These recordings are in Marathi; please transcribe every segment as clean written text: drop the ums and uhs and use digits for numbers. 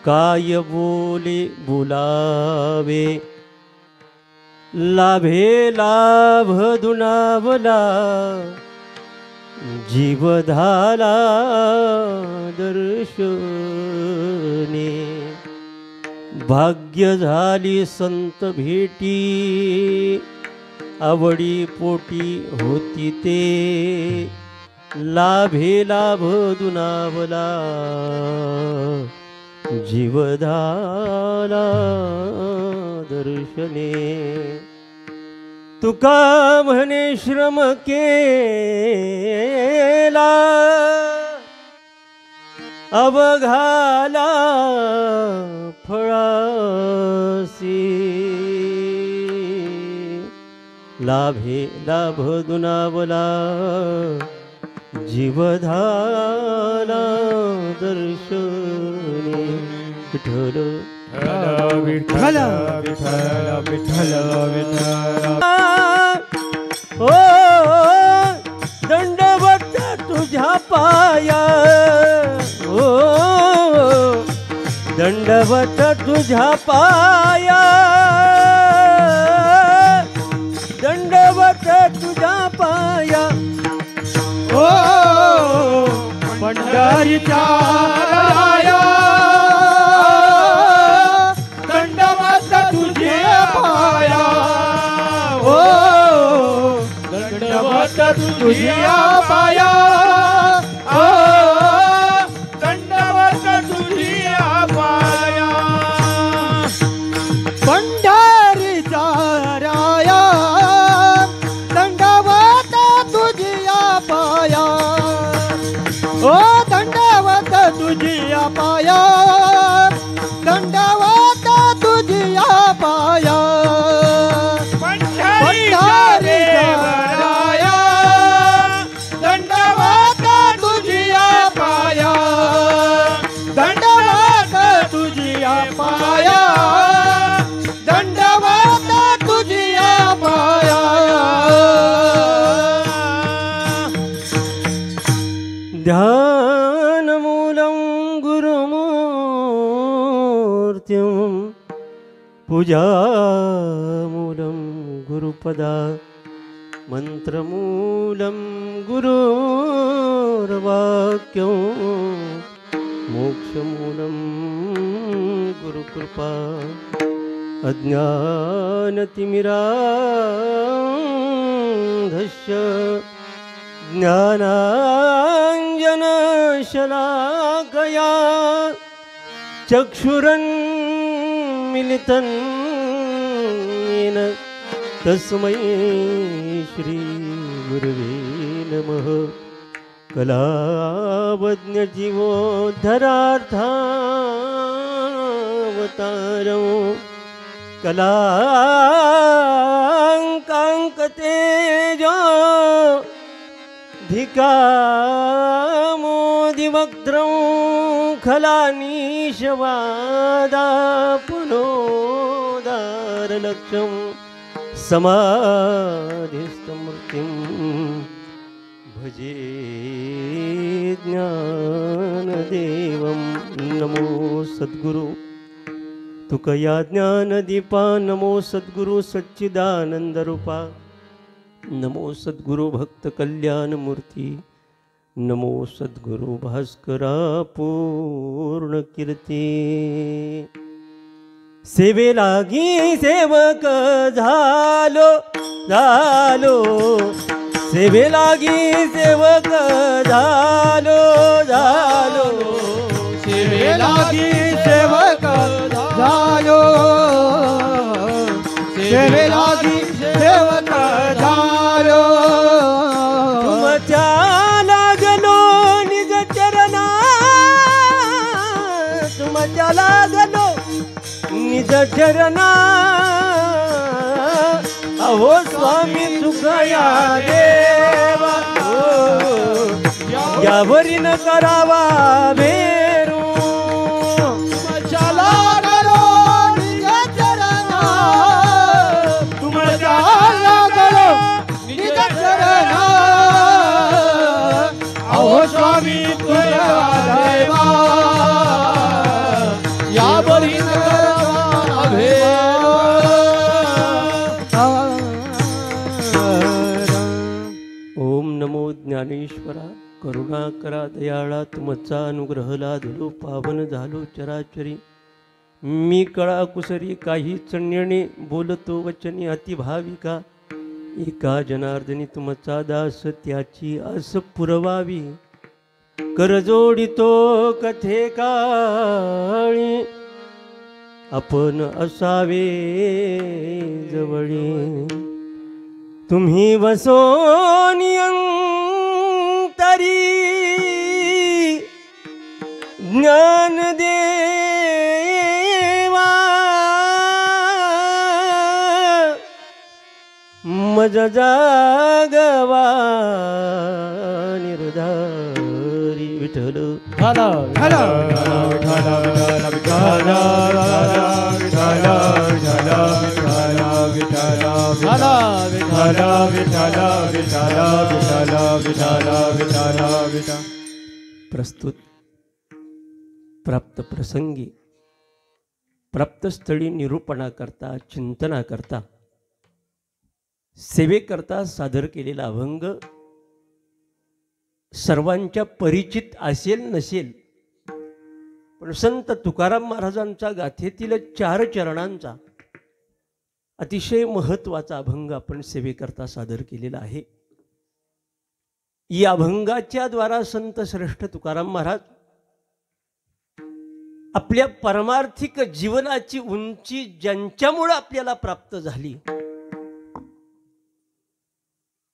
काय बोले बोलावे, लाभे लाभ दुनावला, जीव झाला दर्शने. भाग्य झाली संत भेटी, आवडी पोटी होती ते, लाभे लाभ दुनावला, जीव झाला दर्शने. तुका म्हणे श्रम केला, अवघाला फळासी, लाभे लाभ दुनावला, जीव झाला दर्शने. विठ्ठल विठ्ठल विठ्ठल विठ्ठल विठ्ठल. ओ दंडवत तुझ्या पाया, ओ दंडवत तुझ्या पाया, दंडवत तुझ्या पाया. ओ पंढरीच्या राया, दंडवत तुझे पाया. ओ दंडवत तुझे पाया. ओ दंडवत तुझे पाया. पंढरीच्या राया, दंडवत तुझिया पाया. ओ दंडवत तुझिया पाया, दंडवत तुझिया पाया. पंढरीच्या राया, दंडवत तुझिया पाया, दंडवत तुझिया पाया, दंडवत तुझिया पाया. ध्यानमूलं गुरुमूर्तिं, पूजामूलं गुरुपदा, मंत्रमूलं गुरुर्वाक्यं, मोक्षमूलं गुरुकृपा. अज्ञानतिमिरान्धस्य ज्ञानाञ्जनशलाकया, चक्षुरुन्मीलितं येन तस्मै श्री गुरवे नमः. कलावज्ञजीवोद्धरार्थावतारं, कलाङ्काङ्कतेजो धिकामोदिवक्त्रं, खलानीशवादापुनोदारलक्ष्यं, समाधिस्तमूर्तिं भजे ज्ञानदेवं. नमो सद्गुरु तुकया ज्ञानदीपा, नमो सद्गुरु सच्चिदानंदरूपा, नमो सद्गुरु भक्त कल्याण मूर्ती, नमो सद्गुरु भास्करा पूर्ण कीर्ती. सेवे लागी सेवक झालो झालो, सेवे लागी सेवक झालो झालो, सेवे लागी सेवक झालो, सेवे लागी सेवक झालो. तुमच्या लागलो निज चरणा, तुमच्या लागलो निज चरणा. अहो स्वामी सुखया देवा, यावरी न करावा भेरू. तुमच्या लागलो निज चरणा, तुमच्या लागलो निज चरणा. अहो स्वामी तुझ्या देवा, परमेश्वरा करुणा करा दयाळा तुमचा अनुग्रह लादलो पावन झालो चराचरी मी कळा कुसरी काही चण्यने बोलतो वचनी अतिभाविका एका जनार्दनी तुमचा दास त्याची आस पुरवावी कर जोडितो कथे काळी आपण असावे जवळी तुम्ही वसोनी अंतरी ज्ञान देवा मज जागवा निर्धारी विठ्ठल झाला झाला झाला झाला प्रस्तुत प्राप्त प्रसंगी प्राप्त स्थळी निरूपणाकरता चिंतनाकरता सेवेकरता सादर केलेला अभंग सर्वांच्या परिचित असेल नसेल पण संत तुकाराम महाराजांचा गाथेतील 4 चरणांचा अतिशय महत्त्वाचा अभंग आपण सेवेकरता सादर केलेला आहे। या अभंगाच्या द्वारा संत श्रेष्ठ तुकाराम महाराज आपल्या परमार्थिक जीवनाची उंची ज्यांच्यामुळे आपल्याला प्राप्त झाली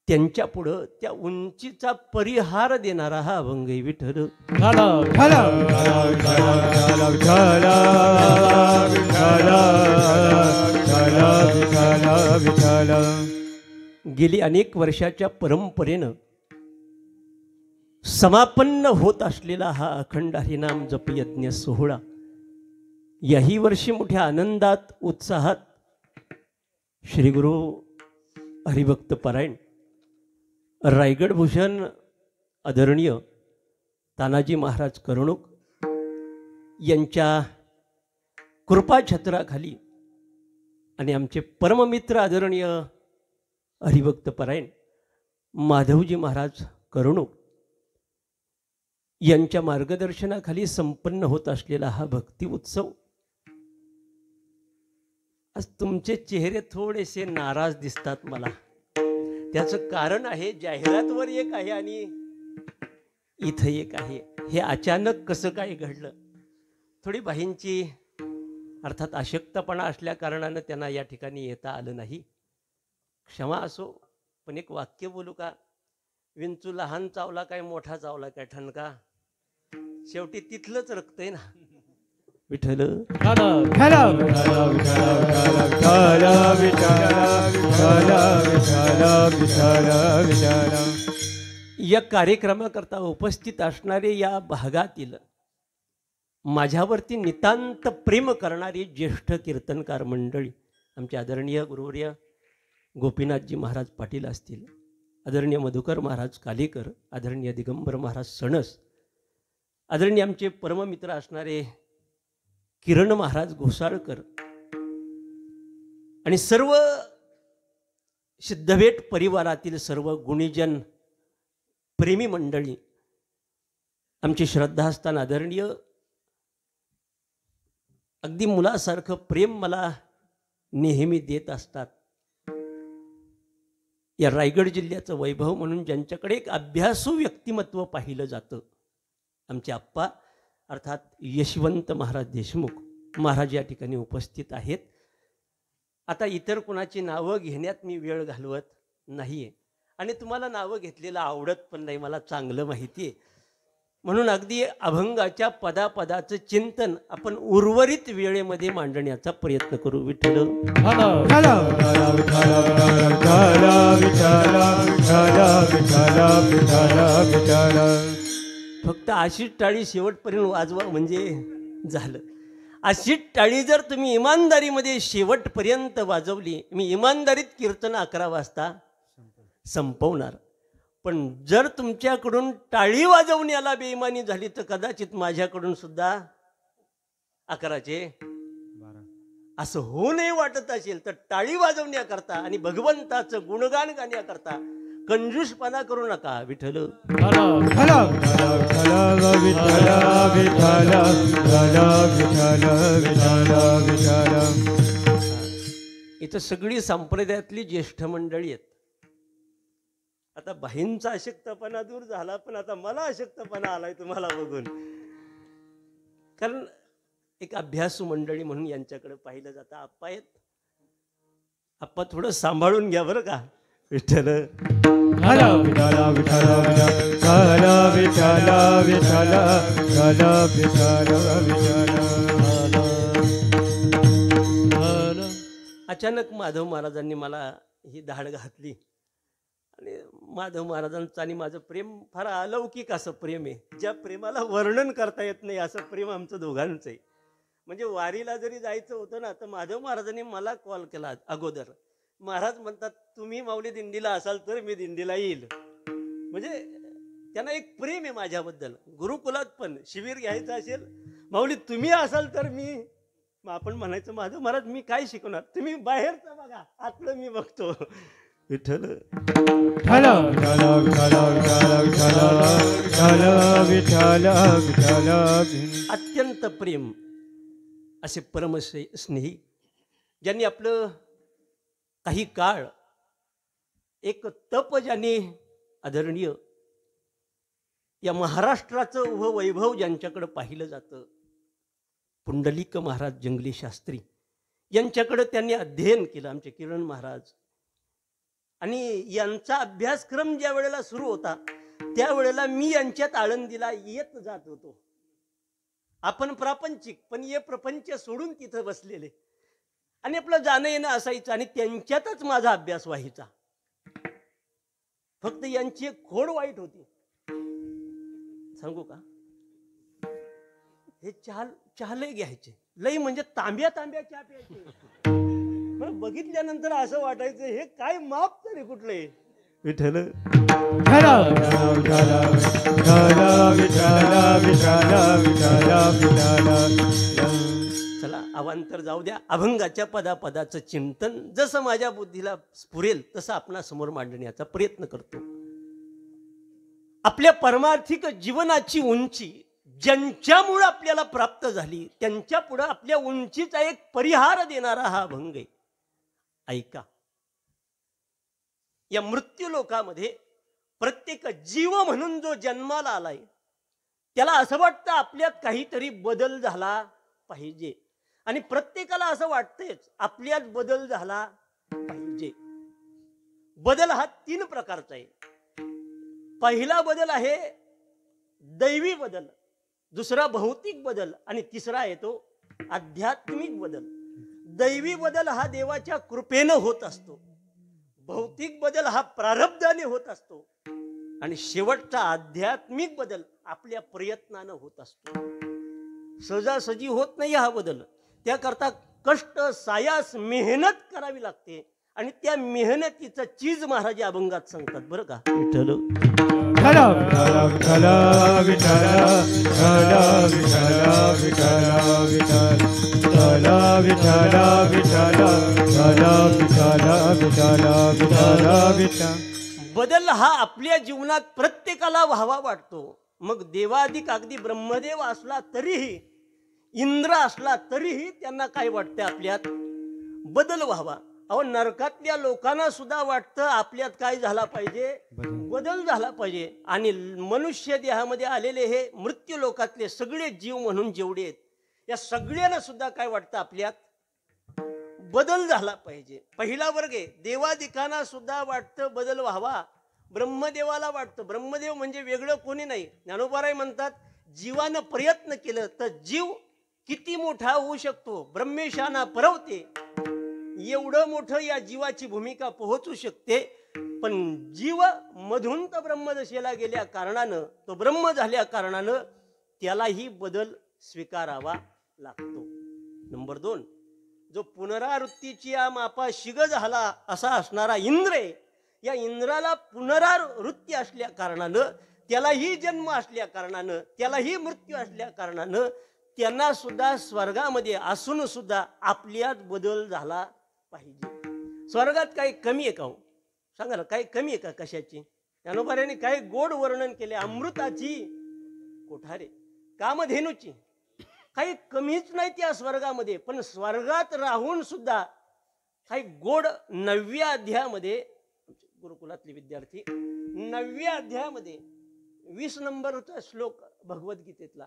त्यांच्या पुढं त्या उंचीचा परिहार देणारा हा अभंग विठ्ठल गेली अनेक वर्षाच्या परंपरेनं समापन्न होत असलेला हा अखंड हरिनाम जपयज्ञ सोहळा याही वर्षी मोठ्या आनंदात उत्साहात श्री गुरु हरिभक्त पारायण रायगड भूषण आदरणीय तानाजी महाराज कर्णूक यांच्या कृपाछत्राखाली आणि आमचे परममित्र आदरणीय हरिभक्त पारायण माधवजी महाराज कर्णूक यांच्या मार्गदर्शनाखाली संपन्न होत असलेला हा भक्ती उत्सव आज तुमचे चेहरे थोडेसे नाराज दिसतात मला। त्याचं कारण आहे जाहिरातवर एक आहे आणि इथं एक आहे। हे अचानक कसं काय घडलं थोडी बाहींची अर्थात अशक्तपणा असल्या कारणानं त्यांना या ठिकाणी येता आलं नाही, क्षमा असो। पण एक वाक्य बोलू का? विंचू लहान चावला काय मोठा चावला काय ठणका शेवटी तिथलंच रक्त आहे ना विठ्ठल। या कार्यक्रमाकरता उपस्थित असणारे या भागातील माझ्यावरती नितांत प्रेम करणारी ज्येष्ठ कीर्तनकार मंडळी आमचे आदरणीय गुरुवर्य गोपीनाथजी महाराज पाटील असतील, आदरणीय मधुकर महाराज कालेकर, आदरणीय दिगंबर महाराज सणस, आदरणीय आमचे परममित्र असणारे किरण महाराज घोसाळकर आणि सर्व सिद्धभेट परिवारातील सर्व गुणीजन प्रेमी मंडळी, आमचे श्रद्धास्थान आदरणीय अगदी मुलासारखं प्रेम मला नेहमी देत असतात। या रायगड जिल्ह्याचं वैभव म्हणून ज्यांच्याकडे एक अभ्यासू व्यक्तिमत्व पाहिलं जातं आमचे आप्पा अर्थात यशवंत महाराज देशमुख महाराज या ठिकाणी उपस्थित आहेत। आता इतर कुणाची नावं घेण्यात मी वेळ घालवत नाहीये आणि तुम्हाला नावं घेतलेलं आवडत पण नाही, मला चांगलं माहिती आहे। म्हणून अगदी अभंगाच्या पदापदाचं चिंतन आपण उर्वरित वेळेमध्ये मांडण्याचा प्रयत्न करू। विठ्ठल फक्त अशीच टाळी शेवटपर्यंत वाजवा म्हणजे झालं। अशी टाळी जर तुम्ही इमानदारीमध्ये शेवटपर्यंत वाजवली, मी इमानदारीत कीर्तन 11 वाजता संपवणार, पण जर तुमच्याकडून टाळी वाजवण्याला बेईमानी झाली तर कदाचित माझ्याकडून सुद्धा 11चे 12 असं होऊ नये वाटत असेल तर टाळी वाजवण्याकरता आणि भगवंताचं गुणगान गाण्याकरता कंजूसपणा करू नका. विठ्ठल विठ्ठल विठ्ठल विठ्ठल विठ्ठल विठ्ठल विठ्ठल. इथं सगळी संप्रदायातली ज्येष्ठ मंडळी आहेत. आता बाईंचा अशक्तपणा दूर झाला, पण आता मला अशक्तपणा आलाय तुम्हाला बघून. कारण एक अभ्यासू मंडळी म्हणून यांच्याकडे पाहिलं जातं. आप्पा आहेत, आप्पा थोडं सांभाळून घ्या बरं का. विठ्ठल विठ्ठल विठ्ठल विठ्ठल विठ्ठल विठ्ठल विठ्ठल विठ्ठल. अचानक माधव महाराजांनी मला ही धाड घातली. आणि माधव महाराजांचं आणि माझं प्रेम फार अलौकिक असं प्रेम आहे. ज्या प्रेमाला वर्णन करता येत नाही असं प्रेम आमचं दोघांचं आहे. म्हणजे वारीला जरी जायचं होतं ना, तर माधव महाराजांनी मला कॉल केला अगोदर. महाराज म्हणतात तुम्ही माऊली दिंडीला असाल तर मी दिंडीला येईल. म्हणजे त्यांना एक प्रेम आहे माझ्याबद्दल. गुरुकुलात पण शिबिर घ्यायचं असेल, माऊली तुम्ही असाल तर मी. मग आपण म्हणायचं माधव महाराज मी काय शिकवणार, तुम्ही बाहेरचं बघा, आतलं मी बघतो. विठ्ठल विठ्ठल विठ्ठल विठ्ठल विठ्ठल. अत्यंत प्रेम असे परमस्नेही, ज्यांनी आपलं काही काळ एक तप, ज्यांनी आदरणीय या महाराष्ट्राचं उभं वैभव ज्यांच्याकडं पाहिलं जातं, पुंडलिक महाराज जंगली शास्त्री यांच्याकडं त्यांनी अध्ययन केलं, आमचे किरण महाराज. आणि यांचा अभ्यासक्रम ज्या वेळेला सुरू होता त्यावेळेला मी यांच्यात आळंदीला येत जात होतो. आपण प्रापंचिक, पण हे प्रपंच सोडून तिथं बसलेले, आणि आपलं जाणं येणं असायचं. आणि त्यांच्यातच माझा अभ्यास व्हायचा. फक्त यांची एक खोड वाईट होती, सांगू का. हे चहा लय घ्यायचे, लय म्हणजे तांब्या तांब्या चहा प्यायचे. मला बघितल्यानंतर असं वाटायचं हे काय माप तरी कुठले. विठ्ठल चला अवांतर जाऊ द्या. अभंगाच्या पदापदाचं चिंतन जसं माझ्या बुद्धीला स्फुरेल तसं आपणासमोर मांडण्याचा प्रयत्न करतो. आपल्या परमार्थिक जीवनाची उंची ज्यांच्यामुळे आपल्याला प्राप्त झाली त्यांच्या पुढे आपल्या उंचीचा एक परिहार देणारा हा अभंग आहे. ऐका. या मृत्यू लोकामध्ये प्रत्येक जीव म्हणून जो जन्माला आलाय त्याला असं वाटतं आपल्यात काहीतरी बदल झाला पाहिजे. आणि प्रत्येकाला असं वाटतेच आपल्यात बदल झाला पाहिजे. बदल हा 3 प्रकारचा आहे. पहिला बदल आहे दैवी बदल, दुसरा भौतिक बदल, आणि तिसरा आहे तो आध्यात्मिक बदल. दैवी बदल हा देवाच्या कृपेनं होत असतो, भौतिक बदल हा प्रारब्धाने होत असतो, आणि शेवटचा आध्यात्मिक बदल आपल्या प्रयत्नानं होत असतो. सहजासहजी होत नाही हा बदल. त्याकरता कष्ट, सायास, मेहनत करावी लागते. आणि त्या मेहनतीचं चीज महाराज अभंगात सांगतात बरं का. विठ्ठल बदल हा आपल्या जीवनात प्रत्येकाला व्हावा वाटतो. मग देवाधिक अगदी ब्रह्मदेव असला तरीही, इंद्र असला तरीही त्यांना काय वाटतं आपल्यात बदल व्हावा. अहो नरकातल्या लोकांना सुद्धा वाटतं आपल्यात काय झाला पाहिजे, बदल झाला पाहिजे. आणि मनुष्य देहामध्ये आलेले हे मृत्यू लोकातले सगळे जीव म्हणून जेवढे आहेत या सगळ्यांना सुद्धा काय वाटतं आपल्यात बदल झाला पाहिजे. पहिला वर्ग आहे. देवादिकांना सुद्धा वाटतं बदल व्हावा, ब्रह्मदेवाला वाटतं. ब्रह्मदेव म्हणजे वेगळं कोणी नाही. ज्ञानोबाराय म्हणतात जीवानं प्रयत्न केलं तर जीव किती मोठा होऊ शकतो. ब्रह्मेशाना परवते, एवढं मोठं या जीवाची भूमिका पोहोचू शकते. पण जीव मधून तर ब्रह्मदशेला गेल्या कारणानं, तो ब्रह्म झाल्या कारणानं त्यालाही बदल स्वीकारावा लागतो. नंबर 2, जो पुनरावृत्तीची या मापा शिग झाला असा असणारा इंद्र आहे, या इंद्राला पुनरावृत्ती असल्या कारणानं, त्यालाही जन्म असल्या कारणानं, त्यालाही मृत्यू असल्या कारणानं त्यांना सुद्धा स्वर्गामध्ये असून सुद्धा आपल्यात बदल झाला पाहिजे. स्वर्गात काही कमी आहे का हो? सांगा ना, काही कमी आहे का कशाची? ज्ञानोबाऱ्यांनी काय गोड वर्णन केले, अमृताची कोठारे, कामधेनूची. काही कमीच नाही त्या स्वर्गामध्ये. पण स्वर्गात राहून सुद्धा काही गोड 9व्या अध्यायामध्ये, गुरुकुलातले विद्यार्थी 9व्या अध्यायामध्ये 20 नंबरचा श्लोक भगवद्गीतेतला.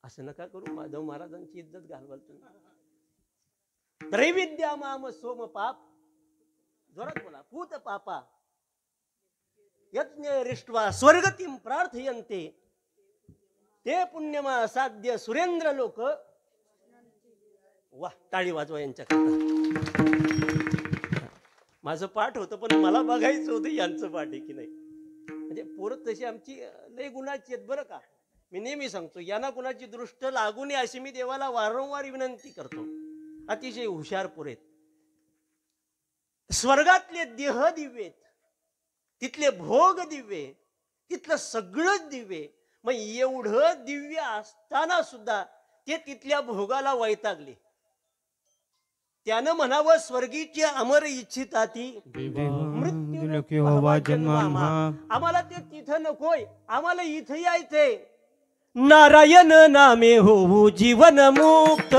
असं नका करू, माधव महाराजांची इज्जत घालवाल तुम्ही. त्रैविद्या माम सोम पाप, जोरात बोला, पूत पापा यज्ञ रिष्ट्वा स्वर्गतीम प्रार्थयन्ते ते पुण्यमा साध्य सुरेंद्र लोक. वा, टाळी वाजवा यांच्याकरता. माझं पाठ होतं पण मला बघायचं होतं यांचं पाठ आहे की नाही. म्हणजे पोरं तशी आमची लय गुणाची आहेत बरं का. मी नेहमी सांगतो, यांना कुणाची दृष्ट लागू नये अशी मी देवाला वारंवार विनंती करतो. अतिशय हुशार पोरेत. स्वर्गातले देह दिव्य, तिथले भोग दिव्य, तिथलं सगळंच दिव्य. मग एवढं दिव्य असताना सुद्धा ते तिथल्या भोगाला वैतागले. त्यानं म्हणावं, स्वर्गीची अमर इच्छिता ती मृत्यू होवा जन्म. आम्हाला ते तिथं नकोय, आम्हाला इथं यायचंय. नारायण नामे होऊ जीवन मुक्त,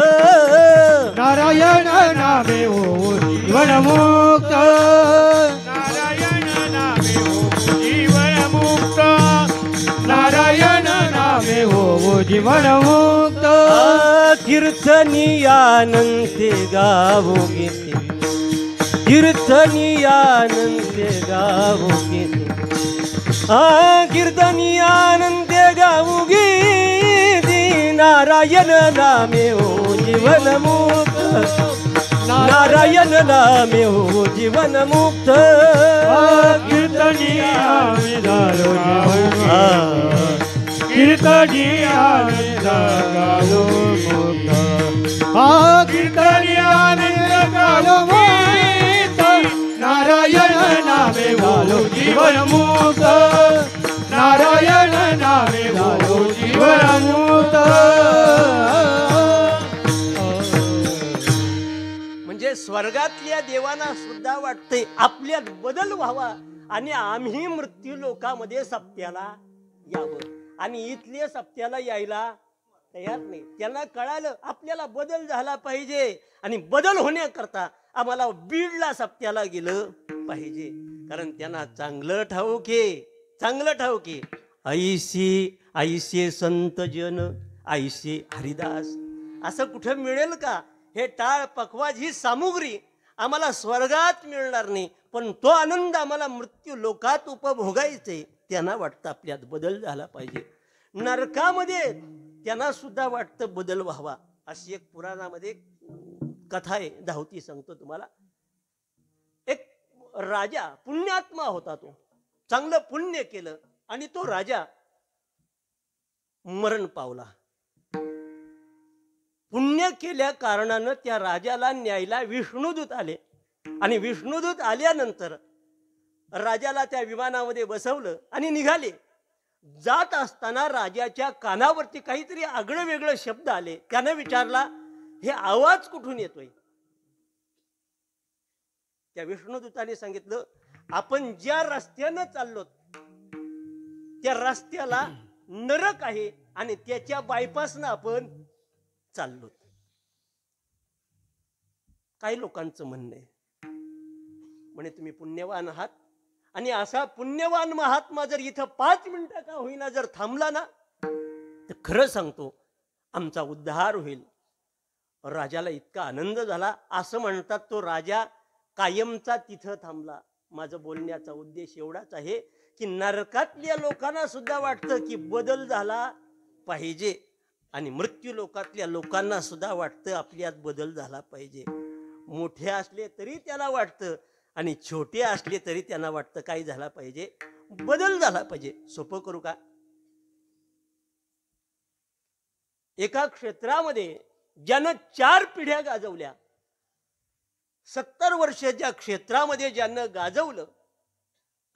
नारायण नामे हो जीवन मुक्त, नारायण नामे हो जीवन मुक्त, नारायण नामे हो जीवन मुक्त. कीर्तनीयानंते गावो गीते, कीर्तनीयानंते गावो गीते, कीर्तनीयानंते गावो गीते. नारायण नामे हो जीवन मुक्त, नारायण नामे हो जीवन मुक्त. कीर्तनीयाने झालो जीवन, कीर्तनीयाने झालो मुक्त, कीर्तनीयाने झालो मुक्त. नारायण नामे झालो जीवन मुक्त, नारायण नामे झालो जीवन मुक्त. म्हणजे स्वर्गातल्या देवांना सुद्धा वाटते आपल्यात बदल व्हावा आणि आम्ही मृत्यू लोकामध्ये सप्त्याला यावं. आणि इथले सप्त्याला यायला तयार नाही. त्यांना कळालं आपल्याला बदल झाला पाहिजे आणि बदल होण्याकरता आम्हाला बीडला सप्त्याला गेलं पाहिजे. कारण त्यांना चांगलं ठाऊके, चांगलं ठाऊके. ऐसी ऐसे संत जन ऐसे हरिदास. असं कुठं मिळेल का? हे टाळ पकवाज ही सामुग्री आम्हाला स्वर्गात मिळणार नाही, पण तो आनंद आम्हाला मृत्यू लोकात उपभोगायचे. त्यांना वाटतं आपल्यात बदल झाला पाहिजे. नरकामध्ये त्यांना सुद्धा वाटतं बदल व्हावा. अशी एक पुराणामध्ये कथा आहे, धावती सांगतो तुम्हाला. एक राजा पुण्यात्मा होता, तो चांगलं पुण्य केलं आणि तो राजा मरण पावला. पुण्य केल्या कारणानं त्या राजाला न्यायला विष्णुदूत आले आणि विष्णुदूत आल्यानंतर राजाला त्या विमानामध्ये बसवलं आणि निघाले. जात असताना राजाच्या कानावरती काहीतरी आगळं वेगळं शब्द आले. त्यानं विचारला, हे आवाज कुठून येतोय? त्या विष्णुदूताने सांगितलं, आपण ज्या रस्त्यानं चाललो त्या रस्त्याला नरक आहे आणि त्याच्या बायपासनं आपण चाललो. काही लोकांचं म्हणणं आहे, म्हणे तुम्ही पुण्यवान आहात आणि असा पुण्यवान महात्मा जर इथं 5 मिनिटं का होईना जर थांबला ना, तर खरं सांगतो आमचा उद्धार होईल. राजाला इतका आनंद झाला. असं म्हणतात तो राजा कायमचा तिथं थांबला. माझं बोलण्याचा उद्देश एवढाच आहे की नरकातल्या लोकांना सुद्धा वाटतं की बदल झाला पाहिजे आणि मृत्यू लोकातल्या लोकांना सुद्धा वाटतं आपल्यात बदल झाला पाहिजे. मोठे असले तरी त्याला वाटतं आणि छोटे असले तरी त्यांना वाटतं काय झाला पाहिजे, बदल झाला पाहिजे. सोपं करू का? एका क्षेत्रामध्ये ज्यानं 4 पिढ्या गाजवल्या, 70 वर्षाच्या क्षेत्रामध्ये ज्यानं गाजवलं,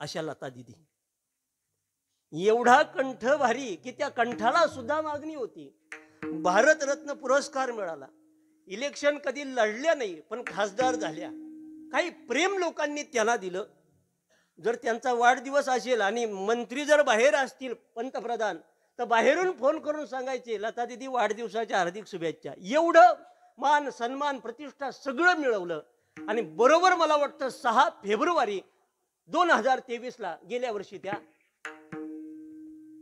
अशा लता दिदी. एवढा कंठ भारी की त्या कंठाला सुद्धा मागणी होती. भारतरत्न पुरस्कार मिळाला. इलेक्शन कधी लढल्या नाही पण खासदार झाल्या. काही प्रेम लोकांनी त्यांना दिलं. जर त्यांचा वाढदिवस असेल आणि मंत्री जर बाहेर असतील पंतप्रधान, तर बाहेरून फोन करून सांगायचे लता दीदी वाढदिवसाच्या हार्दिक शुभेच्छा. एवढं मान सन्मान प्रतिष्ठा सगळं मिळवलं. आणि बरोबर मला वाटतं 6 फेब्रुवारी 2023ला गेल्या वर्षी त्या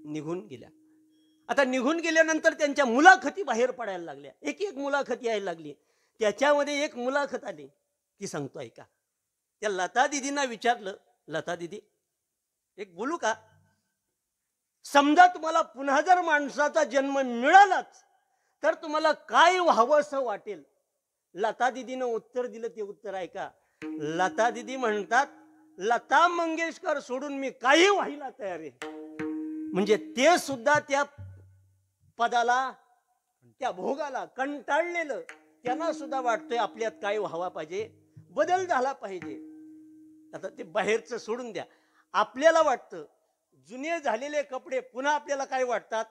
निघून गेल्या. आता निघून गेल्यानंतर त्यांच्या मुलाखती बाहेर पडायला लागल्या. एक एक मुलाखत यायला लागली. त्याच्यामध्ये एक मुलाखत आली, ती सांगतो ऐका. त्या लता दिदींना विचारलं, लता दिदी एक बोलू का? समजा तुम्हाला पुन्हा जर माणसाचा जन्म मिळालाच तर तुम्हाला काय व्हावं असं वाटेल? लता दिदीनं उत्तर दिलं. ते उत्तर ऐका. लता दिदी म्हणतात, लता मंगेशकर सोडून मी काही व्हायला तयार आहे. म्हणजे ते सुद्धा त्या पदाला, त्या भोगाला कंटाळलेलं. त्यांना सुद्धा वाटतोय आपल्यात काय व्हावा पाहिजे, बदल झाला पाहिजे. आता ते बाहेरचं सोडून द्या, आपल्याला वाटतं जुने झालेले कपडे पुन्हा आपल्याला काय वाटतात,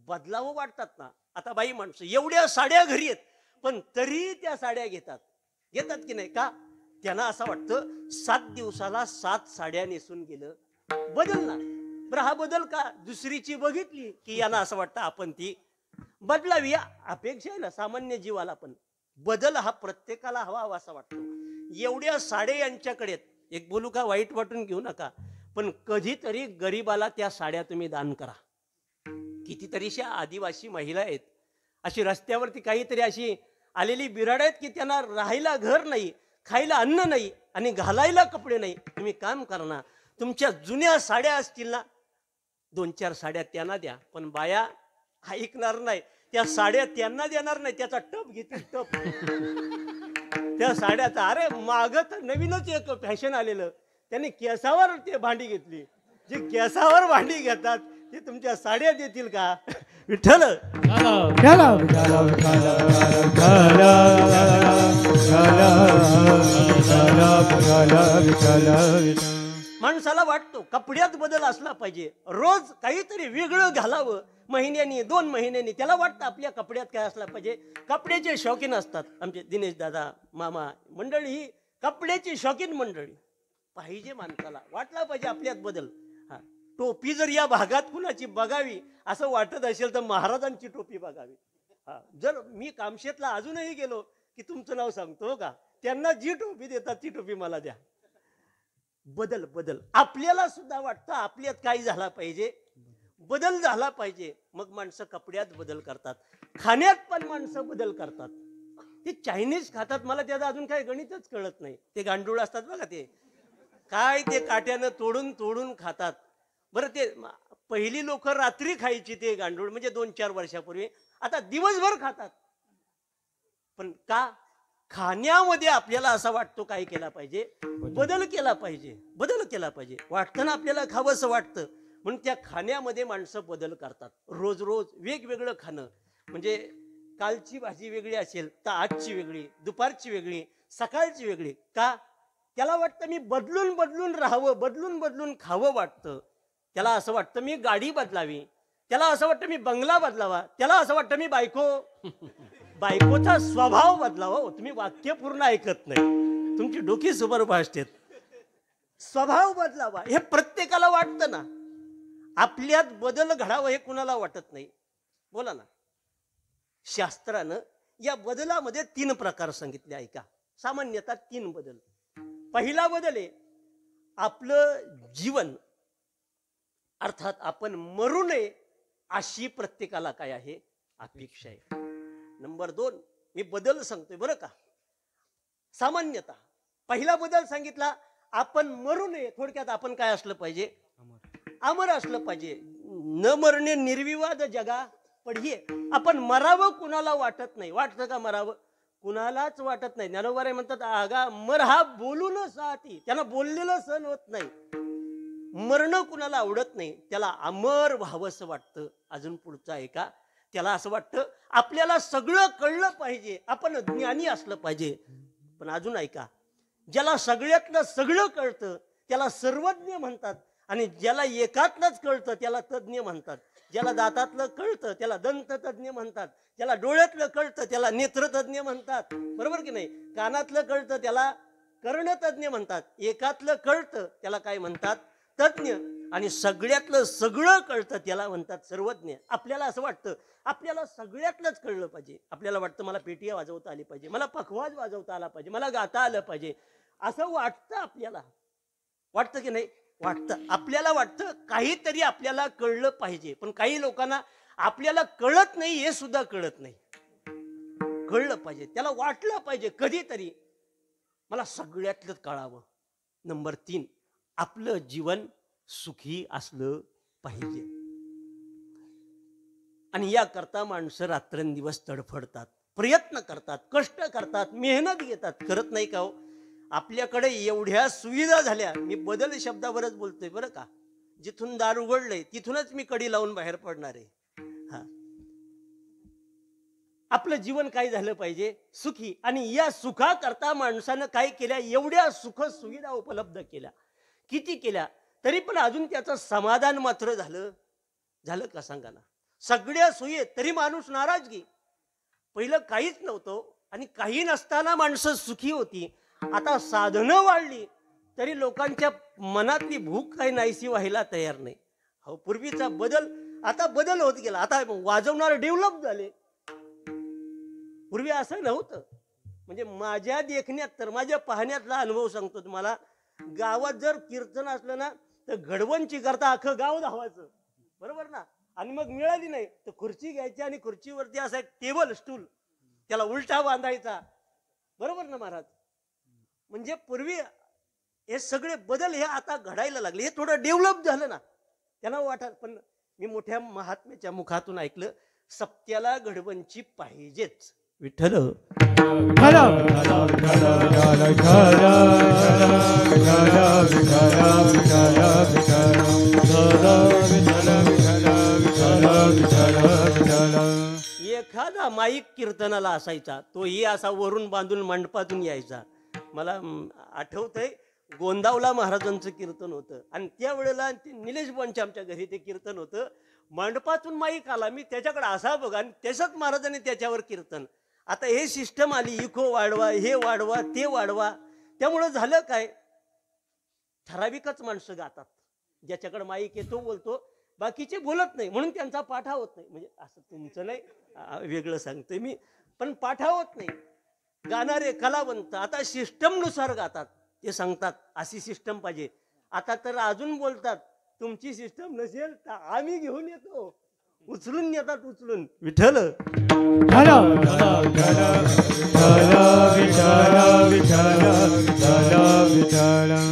बदलावं वाटतात ना. आता बाई माणसं एवढ्या साड्या घरी आहेत, पण तरी त्या साड्या घेतात की नाही का? त्यांना असं वाटतं 7 दिवसाला 7 साड्या नेसून गेलं, बदल ना. बरं हा बदल का? दुसरीची बघितली की यांना असं वाटतं आपण ती बदलावी. अपेक्षा आहे ना सामान्य जीवाला, पण बदल हा प्रत्येकाला हवा असा वाटतो. एवढ्या साड्या यांच्याकडे आहेत. एक बोलू का, वाईट वाटून घेऊ नका, पण कधीतरी गरीबाला त्या साड्या तुम्ही दान करा. कितीतरीशा आदिवासी महिला आहेत अशी रस्त्यावरती, काहीतरी अशी आलेली बिराड आहेत की त्यांना राहायला घर नाही, खायला अन्न नाही आणि घालायला कपडे नाही. तुम्ही काम करा ना, तुमच्या जुन्या साड्या असतील ना, 2-4 साड्या त्यांना द्या. पण बाया ऐकणार नाही, त्या साड्या त्यांना देणार नाही, त्याचा टप घेतील, टप त्या साड्याचा. अरे माग तर नवीनच एक फॅशन आलेलं, त्यांनी केसावर ते भांडी घेतली. जे केसावर भांडी घेतात ते तुमच्या साड्या देतील का? विठ्ठल माणसाला वाटतो कपड्यात बदल असला पाहिजे, रोज काहीतरी वेगळं घालावं. महिन्यानी 2 महिन्यांनी त्याला वाटतं आपल्या कपड्यात काय असला पाहिजे. कपड्याचे शौकीन असतात आमचे दिनेश दादा, मामा मंडळी, ही कपड्याची शौकीन मंडळी. पाहिजे माणसाला वाटला पाहिजे आपल्यात बदल. हा, टोपी जर या भागात कुणाची बघावी असं वाटत असेल तर महाराजांची टोपी बघावी. हा, जर मी कामशेतला अजूनही गेलो की तुमचं नाव सांगतो का, त्यांना जी टोपी देतात ती टोपी मला द्या. बदल बदल आपल्याला सुद्धा वाटतं आपल्यात काय झाला पाहिजे, बदल झाला पाहिजे. मग माणसं कपड्यात बदल करतात, खाण्यात पण माणसं बदल करतात. ते चायनीज खातात, मला त्याचं अजून काही गणितच कळत नाही. ते गांडूळ असतात बघा, ते काय ते काट्यानं तोडून तोडून खातात. बरं, ते पहिली लोक रात्री खायची ते गांडूळ, म्हणजे 2-4 वर्षापूर्वी. आता दिवसभर खातात. पण का? खाण्यामध्ये आपल्याला असा वाटतो काय केला पाहिजे, बदल केला पाहिजे, बदल केला पाहिजे. वाटतं ना आपल्याला खावंसं वाटतं, म्हणून त्या खाण्यामध्ये माणसं बदल करतात. रोज रोज वेगवेगळं खाणं, म्हणजे कालची भाजी वेगळी असेल तर आजची वेगळी, दुपारची वेगळी, सकाळची वेगळी. का? त्याला वाटतं मी बदलून बदलून राहावं, बदलून बदलून खावं वाटतं. त्याला असं वाटतं मी गाडी बदलावी, त्याला असं वाटतं मी बंगला बदलावा, त्याला असं वाटतं मी बायकोचा स्वभाव बदलावा. तुम्ही वाक्य पूर्ण ऐकत नाही, तुमची डोकी सुपरफास्ट आहेत. स्वभाव बदलावा हे प्रत्येकाला वाटतं ना. आपल्यात बदल घडावं हे कुणाला वाटत नाही. बोला ना. शास्त्रानं या बदलामध्ये 3 प्रकार सांगितले, ऐका. सामान्यतः 3 बदल. पहिला बदल आहे आपलं जीवन, अर्थात आपण मरू नये अशी प्रत्येकाला काय आहे, अपेक्षा आहे. नंबर 2, मी बदल सांगतोय बरं का. सामान्यतः पहिला बदल सांगितला आपण मरू नये. थोडक्यात आपण काय असलं पाहिजे, अमर असलं पाहिजे. न मरणे निर्विवाद जगा पडीये. आपण मरावं कुणाला वाटत नाही. वाटतं का मरावं? कुणालाच वाटत नाही. ज्ञानोबा म्हणतात आगा मर हा बोलून साथी, त्यांना बोललेलं सहन होत नाही. मरणं कुणाला आवडत नाही, त्याला अमर व्हावंसं वाटतं. अजून पुढचा आहे का, त्याला असं वाटतं आपल्याला सगळं कळलं पाहिजे, आपण ज्ञानी असलं पाहिजे. पण अजून ऐका, ज्याला सगळ्यातलं सगळं कळतं त्याला सर्वज्ञ म्हणतात, आणि ज्याला एकातलंच कळतं त्याला तज्ज्ञ म्हणतात. ज्याला दातातलं कळतं त्याला दंत तज्ज्ञ म्हणतात, ज्याला डोळ्यातलं कळतं त्याला नेत्रतज्ञ म्हणतात. बरोबर की नाही? कानातलं कळतं त्याला कर्णतज्ञ म्हणतात. एकातलं कळतं त्याला काय म्हणतात? तज्ञ. आणि सगळ्यातलं सगळं कळतं त्याला म्हणतात सर्वज्ञ. आपल्याला असं वाटतं आपल्याला सगळ्यातलंच कळलं पाहिजे. आपल्याला वाटतं मला पेटी वाजवता आली पाहिजे, मला पखवाज वाजवता आला पाहिजे, मला गाता आलं पाहिजे, असं वाटतं आपल्याला. वाटतं की नाही? वाटतं. आपल्याला वाटतं काहीतरी आपल्याला कळलं पाहिजे. पण काही लोकांना आपल्याला कळत नाही हे सुद्धा कळत नाही. कळलं पाहिजे, त्याला वाटलं पाहिजे कधीतरी मला सगळ्यातलं कळावं. नंबर 3, आपलं जीवन सुखी असलं पाहिजे. आणि याकरता माणसं रात्रंदिवस तडफडतात, प्रयत्न करतात, कष्ट करतात, मेहनत घेतात. करत नाही का हो? आपल्याकडे एवढ्या सुविधा झाल्या. मी बदल शब्दावरच बोलतोय बरं का. जिथून दार उघडलंय तिथूनच मी कडी लावून बाहेर पडणार आहे. हा, आपलं जीवन काय झालं पाहिजे? सुखी. आणि या सुखाकरता माणसानं काय केल्या? एवढ्या सुख सुविधा उपलब्ध केल्या. किती केल्या तरी पण अजून त्याचं समाधान मात्र झालं का सांगा ना? सगळ्या सोयी आहेत तरी माणूस नाराजगी. पहिलं काहीच नव्हतं आणि काही नसताना माणसं सुखी होती. आता साधनं वाढली तरी लोकांच्या मनातली भूक काही नाहीशी व्हायला तयार नाही. हो, पूर्वीचा बदल आता बदल होत गेला. आता वाजवणारे डेव्हलप झाले. पूर्वी असं नव्हतं. म्हणजे माझ्या देखण्यात तर माझ्या पाहण्यातला अनुभव सांगतो तुम्हाला. गावात जर कीर्तन असलं ना तर घडवणची करता अख्खं गाव धावायचं, बरोबर ना. आणि मग मिळाली नाही तर खुर्ची घ्यायची आणि खुर्चीवरती असा एक टेबल स्टूल त्याला उलटा बांधायचा, बरोबर ना महाराज. म्हणजे पूर्वी हे सगळे बदल हे आता घडायला लागले. हे थोडं डेव्हलप झालं ना त्यांना वाटत. पण मी मोठ्या महात्म्याच्या मुखातून ऐकलं, सत्याला घडवणची पाहिजेच. विठ्ठल एखादा माईक कीर्तनाला असायचा, तोही असा वरून बांधून मंडपातून यायचा. मला आठवतंय गोंदावला महाराजांचं कीर्तन होतं आणि त्यावेळेला निलेश बुवांच्या आमच्या घरी ते कीर्तन होतं. मंडपातून माईक आला, मी त्याच्याकडे असा बघा आणि त्याच्यात महाराजांनी त्याच्यावर कीर्तन. आता हे सिस्टम आली, इको वाढवा, हे वाढवा, ते वाढवा. त्यामुळं झालं काय, ठराविकच माणसं गातात. ज्याच्याकडे माईक आहे तो बोलतो, बाकीचे बोलत नाही, म्हणून त्यांचा पाठा होत नाही. म्हणजे असं तुमचं नाही, वेगळं सांगतोय मी. पण पाठा होत नाही. गाणारे कलावंत आता सिस्टमनुसार गातात. ते सांगतात अशी सिस्टम पाहिजे. आता तर अजून बोलतात तुमची सिस्टम नसेल तर आम्ही घेऊन येतो. उचलून येतात, उचलून. विठ्ठल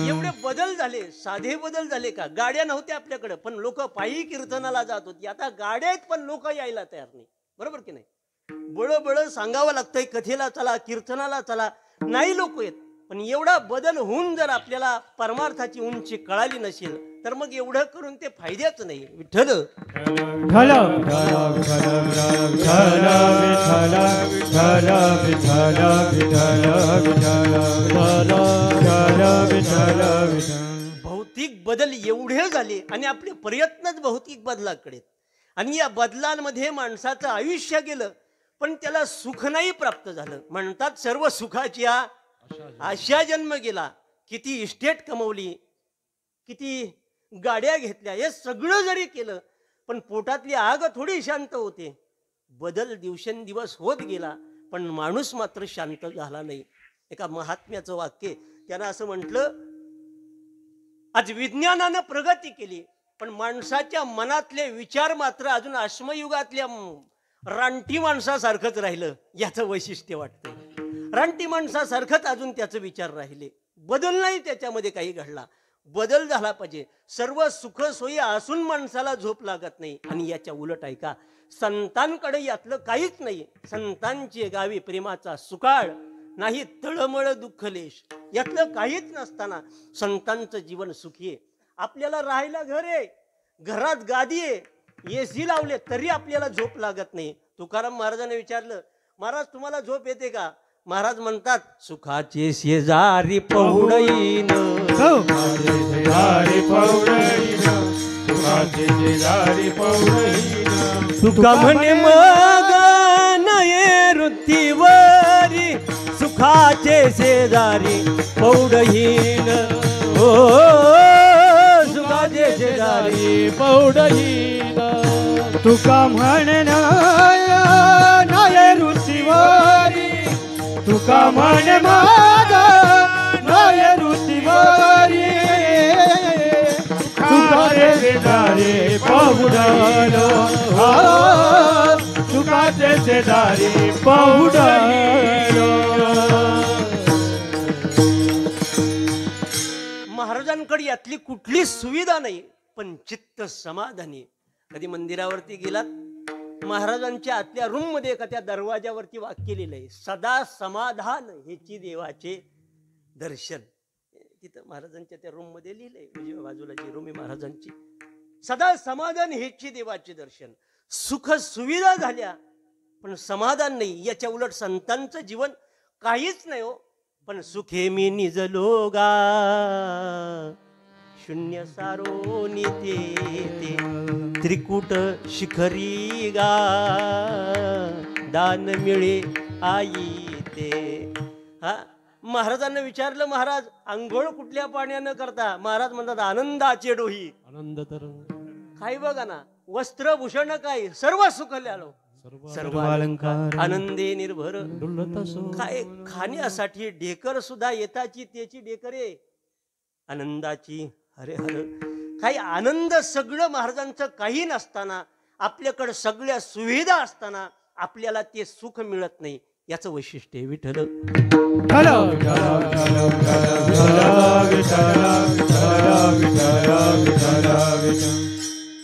एवढे बदल झाले. साधे बदल झाले का? गाड्या नव्हत्या आपल्याकडे पण लोक पायी कीर्तनाला जात होती. आता गाड्या आहेत पण लोक यायला तयार नाही, बरोबर की नाही. बळ सांगावं लागतंय, कथेला चला, कीर्तनाला चला, नाही लोक येत. पण एवढा बदल होऊन जर आपल्याला परमार्थाची उंची कळाली नसेल तर मग एवढं करून ते फायद्याच नाही. विठ्ठल भौतिक बदल एवढे झाले आणि आपले प्रयत्नच भौतिक बदलाकडे. आणि या बदलांमध्ये माणसाचं आयुष्य गेलं पण त्याला सुख नाही प्राप्त झालं. म्हणतात सर्व सुखाची आशा जन्म गेला. किती इस्टेट कमवली, किती गाड्या घेतल्या, हे सगळं जरी केलं पण पोटातली आग थोडी शांत होते. बदल दिवसेंदिवस होत गेला पण माणूस मात्र शांत झाला नाही. एका महात्म्याचं वाक्य, त्यानं असं म्हटलं, आज विज्ञानानं प्रगती केली पण माणसाच्या मनातले विचार मात्र अजून अश्मयुगातल्या रानटी माणसासारखंच राहिलं. याचं वैशिष्ट्य वाटतं. रानटी माणसासारखंच अजून त्याचे विचार राहिले. बदल नाही त्याच्यामध्ये काही घडला. बदल झाला पाहिजे. सर्व सुख सोयी असून माणसाला झोप लागत नाही. आणि याच्या उलट ऐका, संतांकडे यातलं काहीच नाही. संतांची गावी प्रेमाचा सुकाळ नाही, तळमळ दुःखलेश, यातलं काहीच नसताना संतांचं जीवन सुखी आहे. आपल्याला राहायला घर आहे, घरात गादी आहे, एसी लावले तरी आपल्याला झोप लागत नाही. तुकाराम महाराजांनी विचारलं, महाराज तुम्हाला झोप येते का? महाराज म्हणतात, सुखाचे शेजारी पहुडईन, तुका म्हणे मग नये वृत्तीवरी, सुख सुखाचे शेजारी पौडहीन हो सुखाचे शेजारी पौडहीन तुका म्हणे नाय ऋषीवारी तुका म्हणे माझा नाय ऋषीवारी तुकाचे शेजारी पौडहीन तुकाचे शेजारी पौडहीन महाराजांकडे यातली कुठली सुविधा नाही पण चित्त समाधानी. कधी मंदिरावरती गेलात महाराजांच्या आतल्या रूम मध्ये एका त्या दरवाजावरती वाक्य लिहिलंय सदा समाधान हेची देवाचे दर्शन. तिथं महाराजांच्या त्या रूम मध्ये लिहिलंय उजव्या बाजूला जी रूम आहे महाराजांची सदा समाधान हेची देवाचे दर्शन. सुख सुविधा झाल्या पण समाधान नाही. याच्या उलट संतांचं जीवन काहीच नाही हो पण सुखे मी निजलो गा शून्य सारोनी ते त्रिकुट शिखरी गा दान मिळे आई ते. हा महाराजांना विचारलं महाराज आंघोळ कुठल्या पाण्यानं करता. महाराज म्हणतात आनंदाचे डोही. आनंद तर काय बघा ना वस्त्रभूषण काय सर्व सुखल्यालो सर्व अलंकार आनंदे निर्भर. काय खाण्यासाठी ढेकर सुद्धा येताची त्याची ढेकरे आनंदाची हरे हर. काही आनंद सगळं महाराजांचं काही नसताना आपल्याकडे सगळ्या सुविधा असताना आपल्याला ते सुख मिळत नाही. याचं वैशिष्ट्य विठ्ठल.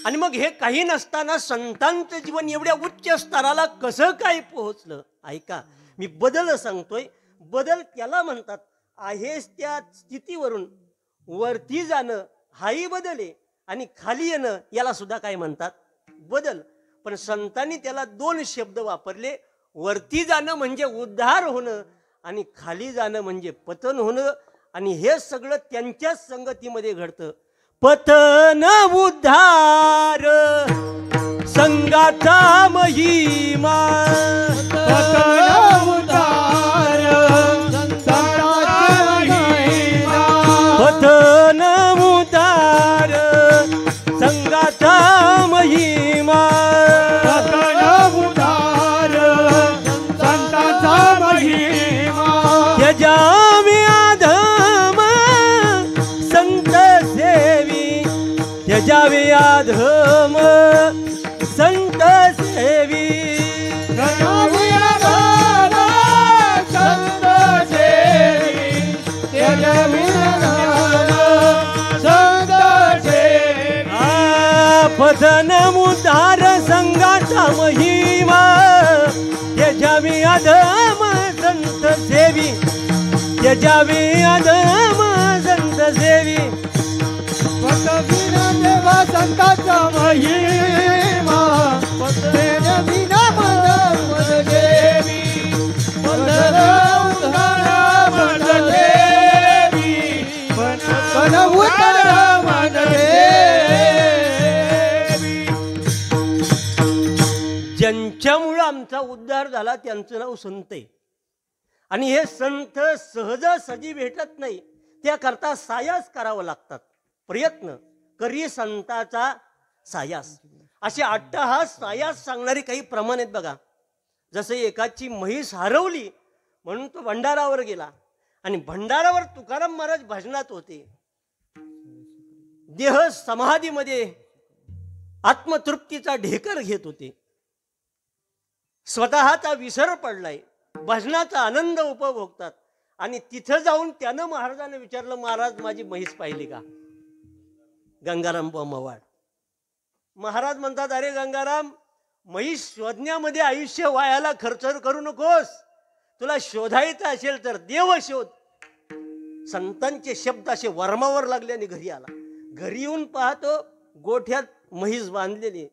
आणि मग हे काही नसताना संतांचं जीवन एवढ्या उच्च स्तराला कसं काय पोहोचलं. ऐका मी बदल सांगतोय. बदल त्याला म्हणतात आहेस त्या स्थितीवरून वरती जाणं हाही बदल आहे आणि खाली येणं याला सुद्धा काय म्हणतात बदल. पण संतांनी त्याला दोन शब्द वापरले. वरती जाणं म्हणजे उद्धार होणं आणि खाली जाणं म्हणजे पतन होणं. आणि हे सगळं त्यांच्याच संगतीमध्ये घडतं. पतन उद्धार संगाचा महिमा पतन उद्धार संगाचा महिमा पतन उद्धार संगाचा महिमा पतन उद्धार संतांचा महिमा त्यजावे अधम संत सेवी त्यजावे अधम संत सेवी त्यजावे अधम संत सेवी त्यजावे अधम संत सेवी पतन उद्धार संगाचा महिमा त्यजावे अधम संत सेवी त्यजावे अधम संत सेवी. पतविना देवा संतांचा महिमा पतविना मन देवी पतन उद्धार मन देवी पतन उद्धार मन देवी. ज्यांच्यामुळं आमचा उद्धार झाला त्यांचं नाव संत आहे. आणि हे संत सहजासहजी भेटत नाही. त्याकरता सायास करावं लागतात. प्रयत्न करी संताचा सायास. असे अट्टहास सायास सांगणारी काही प्रमाण आहेत बघा. जसं एकाची म्हैस हरवली म्हणून तो भंडारावर गेला आणि भंडारावर तुकाराम महाराज भजनात होते. देह समाधीमध्ये आत्मतृप्तीचा ढेकर घेत होते. स्वतःचा विसर पडलाय. भजनाचा आनंद उपभोगतात. आणि तिथं जाऊन त्यानं महाराजांना विचारलं महाराज माझी म्हैस पाहिली का. गंगाराम मवाड महाराज म्हणतात अरे गंगाराम म्हैस शोधण्यामध्ये आयुष्य वायाला खर्च करू नकोस. तुला शोधायचं असेल तर देव शोध. संतांचे शब्द असे वर्मावर लागल्याने घरी आला. घरी येऊन पाहतो गोठ्यात म्हैस बांधलेली.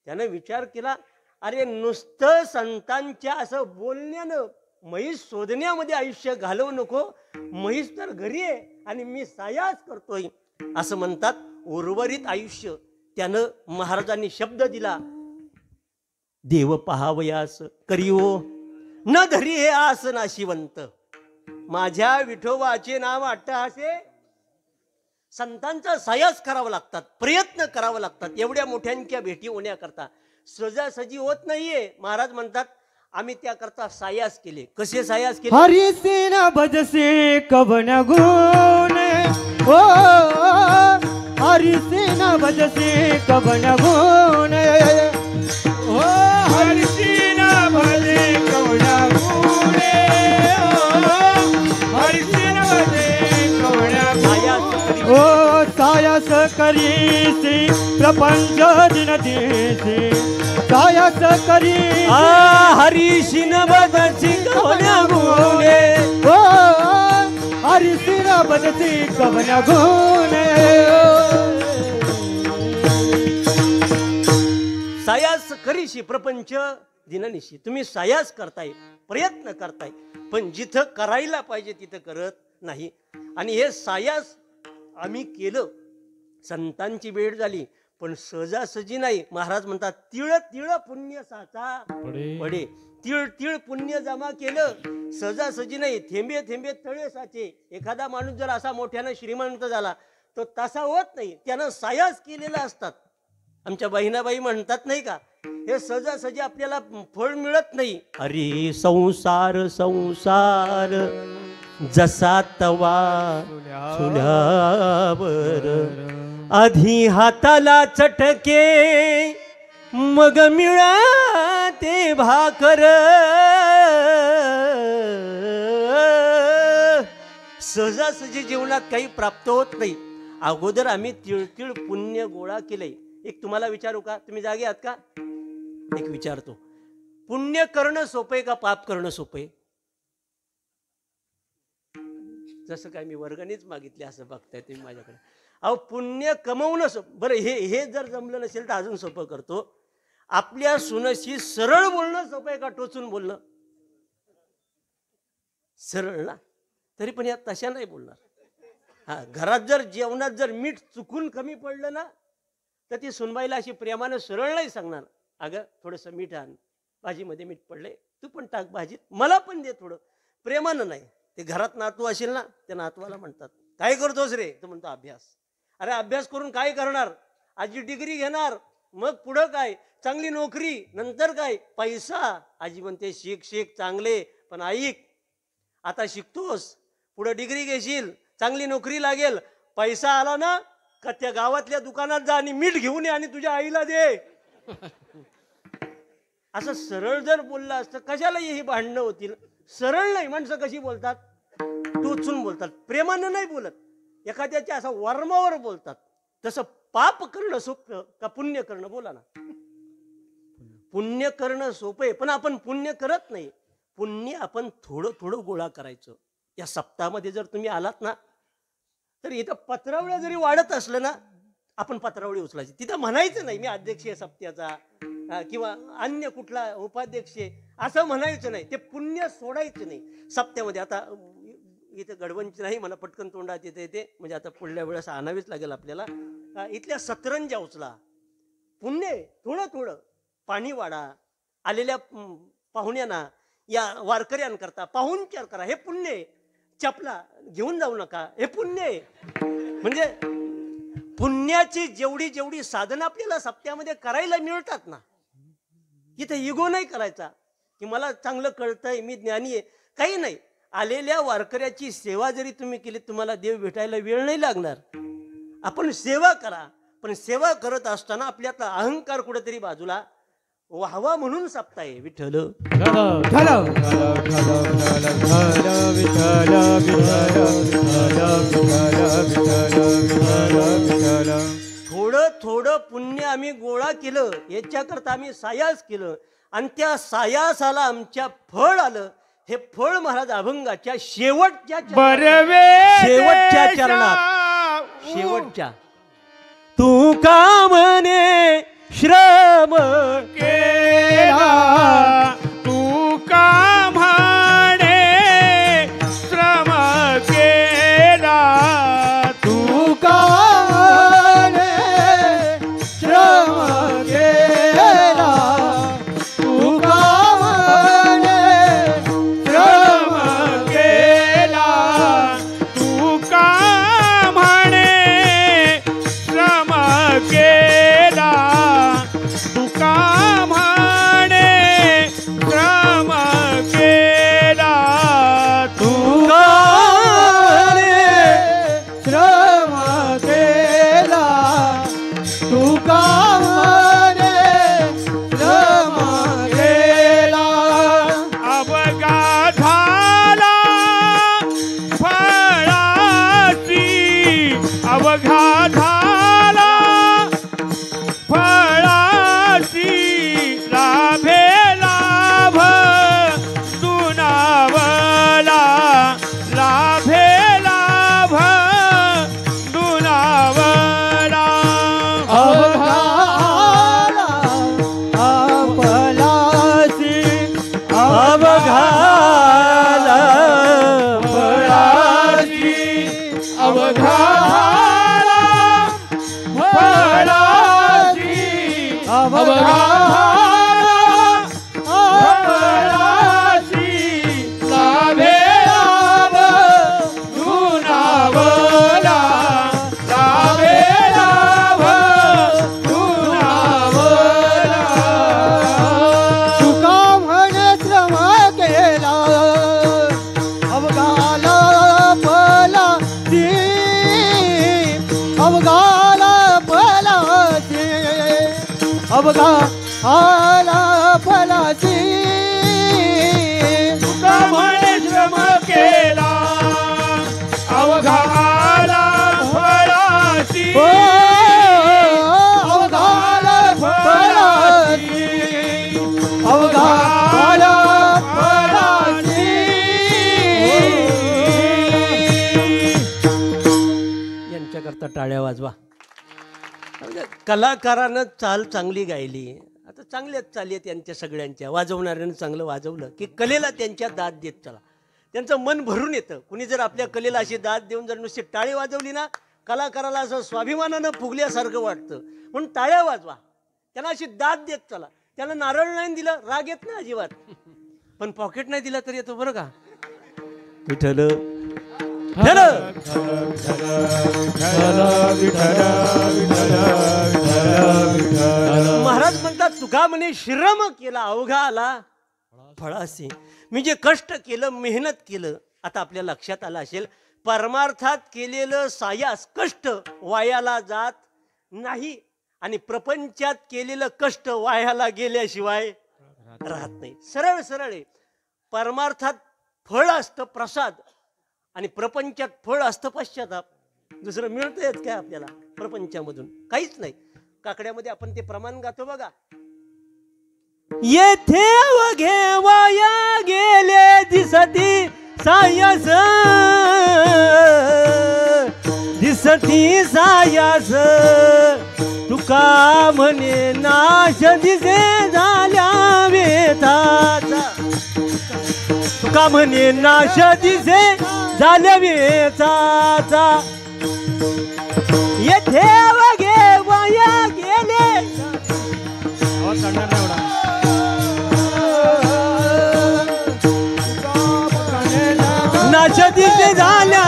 त्यानं विचार केला अरे नुसतं संतांच्या असं बोलण्यानं म्हैस शोधण्यामध्ये आयुष्य घालवू नको. म्हैस तर घरी आहे आणि मी सायास करतोय असं म्हणतात. उर्वरित आयुष्य त्यानं महाराजांनी शब्द दिला देव पहावयास करिओ न धरी हे आस नाशिवंत. माझ्या विठोबाचे नाम अट्टहासे. संतांचा सायास करावा लागतात, प्रयत्न करावा लागतात एवढ्या मोठ्यांच्या भेटी होण्याकरता. सहजासहजी होत नाहीये. महाराज म्हणतात आम्ही त्याकरता सायास केले. कसे सायास केले? हरिसिन भजसे कवन गुण हो, हरिसिन भजसे कवन गुण हो, हरिसिन भजे कवन गुण हरिसिन भजे कवन ओ सायास करीसी प्रपंच दिन दिसी सायास करी हरिशिन बदसी कवना गुणे ओ हरिसिन बदसी कवन गुण. सायास करीशी प्रपंच दिननिशी. तुम्ही सायास करताय, प्रयत्न करताय, पण जिथं करायला पाहिजे तिथं करत नाही. आणि हे सायास आम्ही केलं. संतांची भेट झाली, पण सहजासहजी नाही. महाराज म्हणतात तिळ तिळ पुण्य साचा पडे. तिळ तिळ पुण्य जमा केलं, सहजासहजी नाही. थेंबे थेंबे तळे साचे. एखादा माणूस जर असा मोठ्यानं श्रीमंत झाला तो तसा होत नाही, त्यानं सायास केलेला असतात. आमच्या बहिणाबाई म्हणतात नाही का, हे सहजासहजी आपल्याला फळ मिळत नाही. अरे संसार संसार जसा तवा चुल्यावर, आधी हाताला चटके मग मिळते भाकर. सहजासहजी जीवनात काही प्राप्त होत नाही. अगोदर आम्ही तिळतिळ पुण्य गोळा केलंय. एक तुम्हाला विचारू का? तुम्ही जागे आहात का? एक विचारतो. पुण्य करणं सोपं का पाप करणं सोपं? जसं काय मी वर्गणीच मागितली असं बघताय तुम्ही माझ्याकडे. अहो पुण्य कमवणं बरं, हे जर जमलं नसेल तर अजून सोपं करतो. आपल्या सुनशी सरळ बोलणं सोपं आहे का टोचून बोलणं? सरळ ना, तरी पण या तशा नाही बोलणार. हा, घरात जर जेवणात जर मीठ चुकून कमी पडलं ना तर ती सुनबाईला अशी प्रेमानं सरळ नाही सांगणार, अगं थोडंसं मीठ आण, भाजीमध्ये मीठ पडले, तू पण टाक भाजीत, मला पण दे थोडं. प्रेमानं नाही. ते घरात नातू असेल ना, त्या नातवाला म्हणतात काय करतोस रे? तो म्हणतो अभ्यास. अरे अभ्यास करून काय करणार? आजी डिग्री घेणार, मग पुढं काय? चांगली नोकरी, नंतर काय? पैसा. आजी म्हणते शिक शिक चांगले, पण ऐक, आता शिकतोस, पुढं डिग्री घेशील, चांगली नोकरी लागेल, पैसा आला ना का त्या गावातल्या दुकानात जा आणि मीठ घेऊन ये आणि तुझ्या आईला दे. असं सरळ जर बोललं असतं कशाला ही भांडणं होतील. सरळ नाही. माणसं कशी बोलतात? टोचून बोलतात, प्रेमानं नाही बोलत. एखाद्याच्या असं वर्मावर बोलतात. तसं पाप करणं सोपं का पुण्य करणं? बोला ना. पुण्य करणं सोपं आहे, पण आपण पुण्य करत नाही. पुण्य आपण थोडं थोडं गोळा करायचं. या सप्ताहामध्ये जर तुम्ही आलात ना, तर इथं पत्रावळ्या जरी वाढत असलं ना, आपण पत्रावळी उचलायची. तिथं म्हणायचं नाही मी अध्यक्ष आहे सप्त्याचा किंवा अन्य कुठला उपाध्यक्ष आहे असं म्हणायचं नाही. ते पुण्य सोडायचं नाही सप्त्यामध्ये. आता इथं गडवंची नाही, मला पटकन तोंडात येते म्हणजे आता पुढल्या वेळेस आणावीच लागेल आपल्याला. इथल्या सतरंजा उचला, पुण्य थोडं थोडं. पाणी वाढा, आलेल्या पाहुण्यांना या वारकऱ्यांकरता पाहुणचार करा, हे पुण्य आहे. चपला घेऊन जाऊ नका, हे पुण्य आहे. म्हणजे पुण्याची जेवढी जेवढी साधनं आपल्याला सप्त्यामध्ये करायला मिळतात ना, तिथे इगो नाही करायचा की मला चांगलं कळतंय, मी ज्ञानी आहे, काही नाही. आलेल्या वारकऱ्याची सेवा जरी तुम्ही केली, तुम्हाला देव भेटायला वेळ नाही लागणार. आपण सेवा करा, पण सेवा करत असताना आपल्यातला अहंकार कुठेतरी बाजूला व्हावा म्हणून सप्ताह आहे. विठ्ठल थोडं थोडं पुण्य आम्ही गोळा केलं, याच्याकरता आम्ही सायास केलं आणि त्या सायासाला आमच्या फळ आलं. हे फळ महाराज अभंगाच्या शेवटच्या शेवटच्या तू का म्हणे श्रम केला, तू का म्हणे श्रम केला, तू का म्हणे श्रम केला, तू का म्हणे श्रम केला. टाळ्या वाजवा. म्हणजे कलाकारानं चाल चांगली गायली, आता चांगल्याच चाली आहेत त्यांच्या सगळ्यांच्या, वाजवणाऱ्यानं चांगलं वाजवलं की कलेला त्यांच्या दाद देत चला, त्यांचं मन भरून येतं. कुणी जर आपल्या कलेला अशी दाद देऊन जर नुसती टाळी वाजवली ना, कलाकाराला असं स्वाभिमानानं फुगल्यासारखं वाटतं. म्हणून टाळ्या वाजवा, त्यांना अशी दाद देत चला. त्याला नारळ नाही दिलं राग येत नाही अजिबात, पण पॉकेट नाही दिला तर येतो बरं का. विठ्ठल महाराज म्हणतात, तुका म्हणे श्रम केला अवघा आला फळासी. मी जे कष्ट केलं, मेहनत केलं, आता आपल्या लक्षात आलं असेल, परमार्थात केलेलं सायास कष्ट वायाला जात नाही आणि प्रपंचात केलेलं कष्ट वायाला गेल्याशिवाय राहत नाही. सरळ सरळ आहे. परमार्थात फळ असतं प्रसाद आणि प्रपंचात फळ असतं पश्चाताप. दुसरं मिळतंयच काय आपल्याला प्रपंचामधून? काहीच नाही. काकड्यामध्ये आपण ते प्रमाण गातो बघा, येथे वघे वाया गेले दिसती सायास, दिसती सायास. तुका म्हणे नाश दिसे झाल्या वेताचा, तुका म्हणे नाश दिसे झाल्या वेताचा. येथे वघे वाया गेले नाश दिसे झाल्या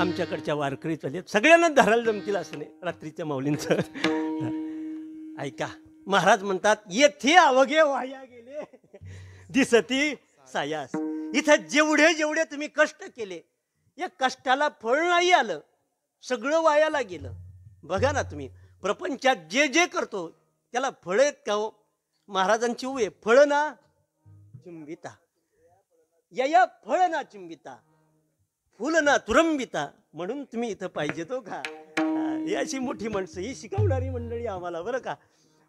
आमच्याकडच्या वारकरी चालेत, सगळ्यांना धरायला जमतील असं नाही रात्रीच्या माऊलींचं. ऐका, महाराज म्हणतात, येथे अवघे वाया गेले दिसती सायास. इथं जेवढे जेवढे तुम्ही कष्ट केले, या कष्टाला फळ नाही आलं, सगळं वायाला गेलं. बघा ना तुम्ही प्रपंचात जे जे करतो त्याला फळ आहेत का हो? महाराजांची उवे फळ ना चुंबिता, या फळ ना चुंबिता, फुल ना तुरंबिता. म्हणून तुम्ही इथं पाहिजे तो का? ही अशी मोठी माणसं, ही शिकवणारी मंडळी आम्हाला बरं का.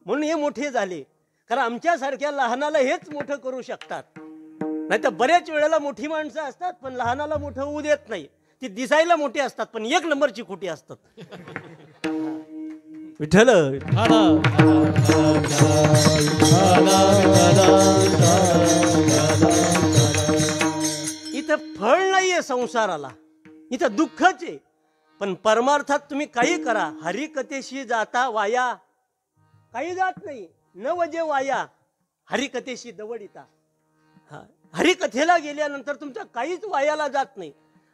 म्हणून हे मोठे झाले, कारण आमच्यासारख्या लहानाला हेच मोठं करू शकतात. नाही तर बऱ्याच वेळेला मोठी माणसं असतात पण लहानाला मोठं होऊ देत नाही. ती दिसायला मोठी असतात पण एक नंबरची खोटी असतात. विठ्ठल इथं फळ नाहीये संसाराला, इथं दुःखच आहे. पण परमार्थात तुम्ही काही करा, हरिकथेशी जाता वाया काही जात नाही. न वजे वाया हरिकथेशी दवडिता. हरिकथेला गेल्यानंतर तुमचं काहीच वायाला जात नाही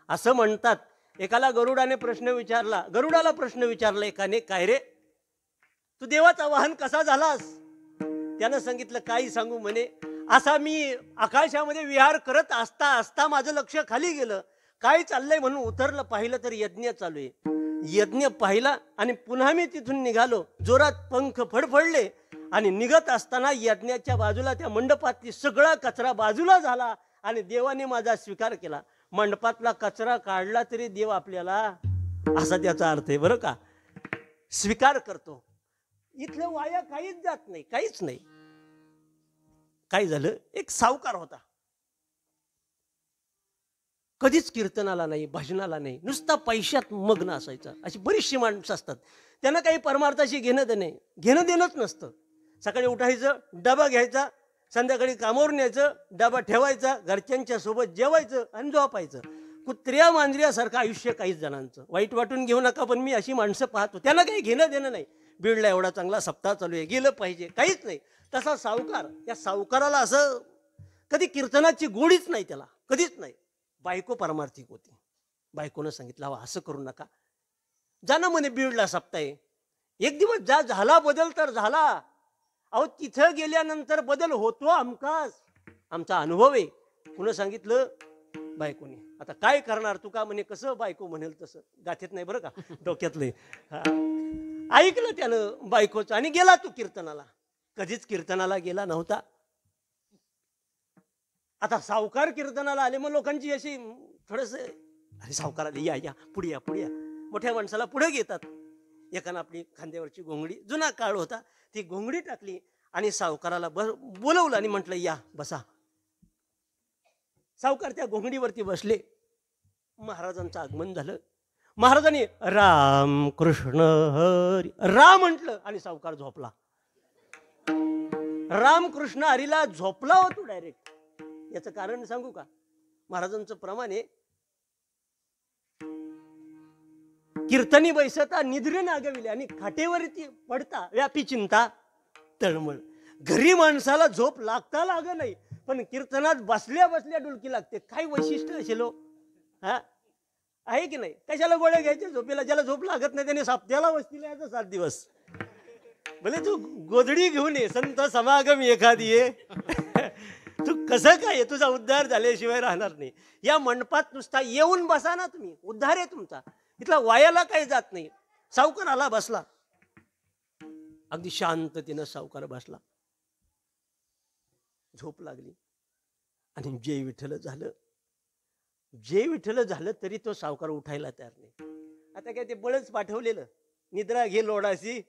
असं म्हणतात. एकाला गरुडाला प्रश्न विचारला एकाने, काय रे तू देवाचा वाहन कसा झालास? त्यानं सांगितलं, काही सांगू म्हणे, असा मी आकाशामध्ये विहार करत असता असता माझं लक्ष खाली गेलं, काय चाललंय म्हणून उतरलं, पाहिलं तर यज्ञ चालू आहे. यज्ञ पाहिला आणि पुन्हा मी तिथून निघालो. जोरात पंख फडफडले आणि निघत असताना यज्ञाच्या बाजूला त्या मंडपातली सगळा कचरा बाजूला झाला आणि देवाने माझा स्वीकार केला. मंडपातला कचरा काढला तरी देव आपल्याला, असा त्याचा अर्थ आहे बरं का, स्वीकार करतो. इथलं वाया काहीच जात नाही, काहीच नाही. काय झालं, एक सावकार होता, कधीच कीर्तनाला नाही, भजनाला नाही, नुसता पैशात मग्न असायचा. अशी बरीचशी माणसं असतात, त्यांना काही परमार्थाशी घेणं देणंच नसतं. सकाळी उठायचं, डबा घ्यायचा, संध्याकाळी कामावर न्यायचं, डबा ठेवायचा, घरच्यांच्या सोबत जेवायचं आणि झोपायचं. कुत्र्या मांजऱ्यासारखं आयुष्य काहीच जणांचं. वाईट वाटून घेऊ नका, पण मी अशी माणसं पाहतो, त्यांना काही घेणं देणं नाही. बीडला एवढा चांगला सप्ताह चालू आहे, गेलं पाहिजे, काहीच नाही. तसा सावकार, त्या सावकाराला असं कधी कीर्तनाची गोडीच नाही, त्याला कधीच नाही. बायको परमार्थिक होती. बायकोनं सांगितलं, असं करू नका, जाणं म्हणे बीडला सप्ताह आहे. एक दिवस झाला बदल तर झाला. अहो तिथं गेल्यानंतर बदल होतो हमखास, आमचा अनुभव आहे. पुन्हा सांगितलं बायकोने, आता काय करणार, तू का म्हणे कसं बायको म्हणेल तसं, गाठीत नाही बरं का, डोक्यातले. ऐकलं त्यानं बायकोचं आणि गेला तू कीर्तनाला. कधीच कीर्तनाला गेला नव्हता. आता सावकार कीर्तनाला आले, मग लोकांची अशी थोडस, अरे सावकार आले, या पुढे या पुढे या. मोठ्या माणसाला पुढे घेतात. एकानं आपली खांद्यावरची घोंगडी, जुना काळ होता, ती घोंगडी टाकली आणि सावकाराला बोलवलं आणि म्हटलं या बसा. सावकार त्या घोंगडीवरती बसले. महाराजांचं आगमन झालं. महाराजांनी राम कृष्ण हरी राम म्हटलं आणि सावकार झोपला. राम कृष्ण हरीला झोपला होतो डायरेक्ट. याचं कारण सांगू का? महाराजांचं प्रमाण आहे, कीर्तनी बैसता निद्रे नागविले आणि खाटेवरती पडता व्यापी चिंता तळमळ. घरी माणसाला झोप लागता लाग नाही, पण कीर्तनात बसल्या बसल्या डुलकी लागते. काय वैशिष्ट्य असेल हो? हा आहे की नाही? कशाला गोळ्या घ्यायच्या झोपेला? ज्याला झोप लागत नाही त्याने साप्त्याला वस्तीला यायचं 7 दिवस. भले तू गोधडी घेऊन ये, संत समागम एखादी ये. तू कसं काय तुझा उद्धार झाल्याशिवाय राहणार नाही. या मंडपात नुसता येऊन बसा ना तुम्ही, उद्धार आहे तुमचा. इथला वायाला काही जात नाही. सावकार आला बसला. अगदी शांततेनं सावकार बसला. झोप लागली आणि जय विठ्ठल झालं. जे विठ्ठल झालं तरी तो सावकार उठायला तयार नाही. आता काय ते बळच पाठवलेलं, निद्रा घे लोडाशी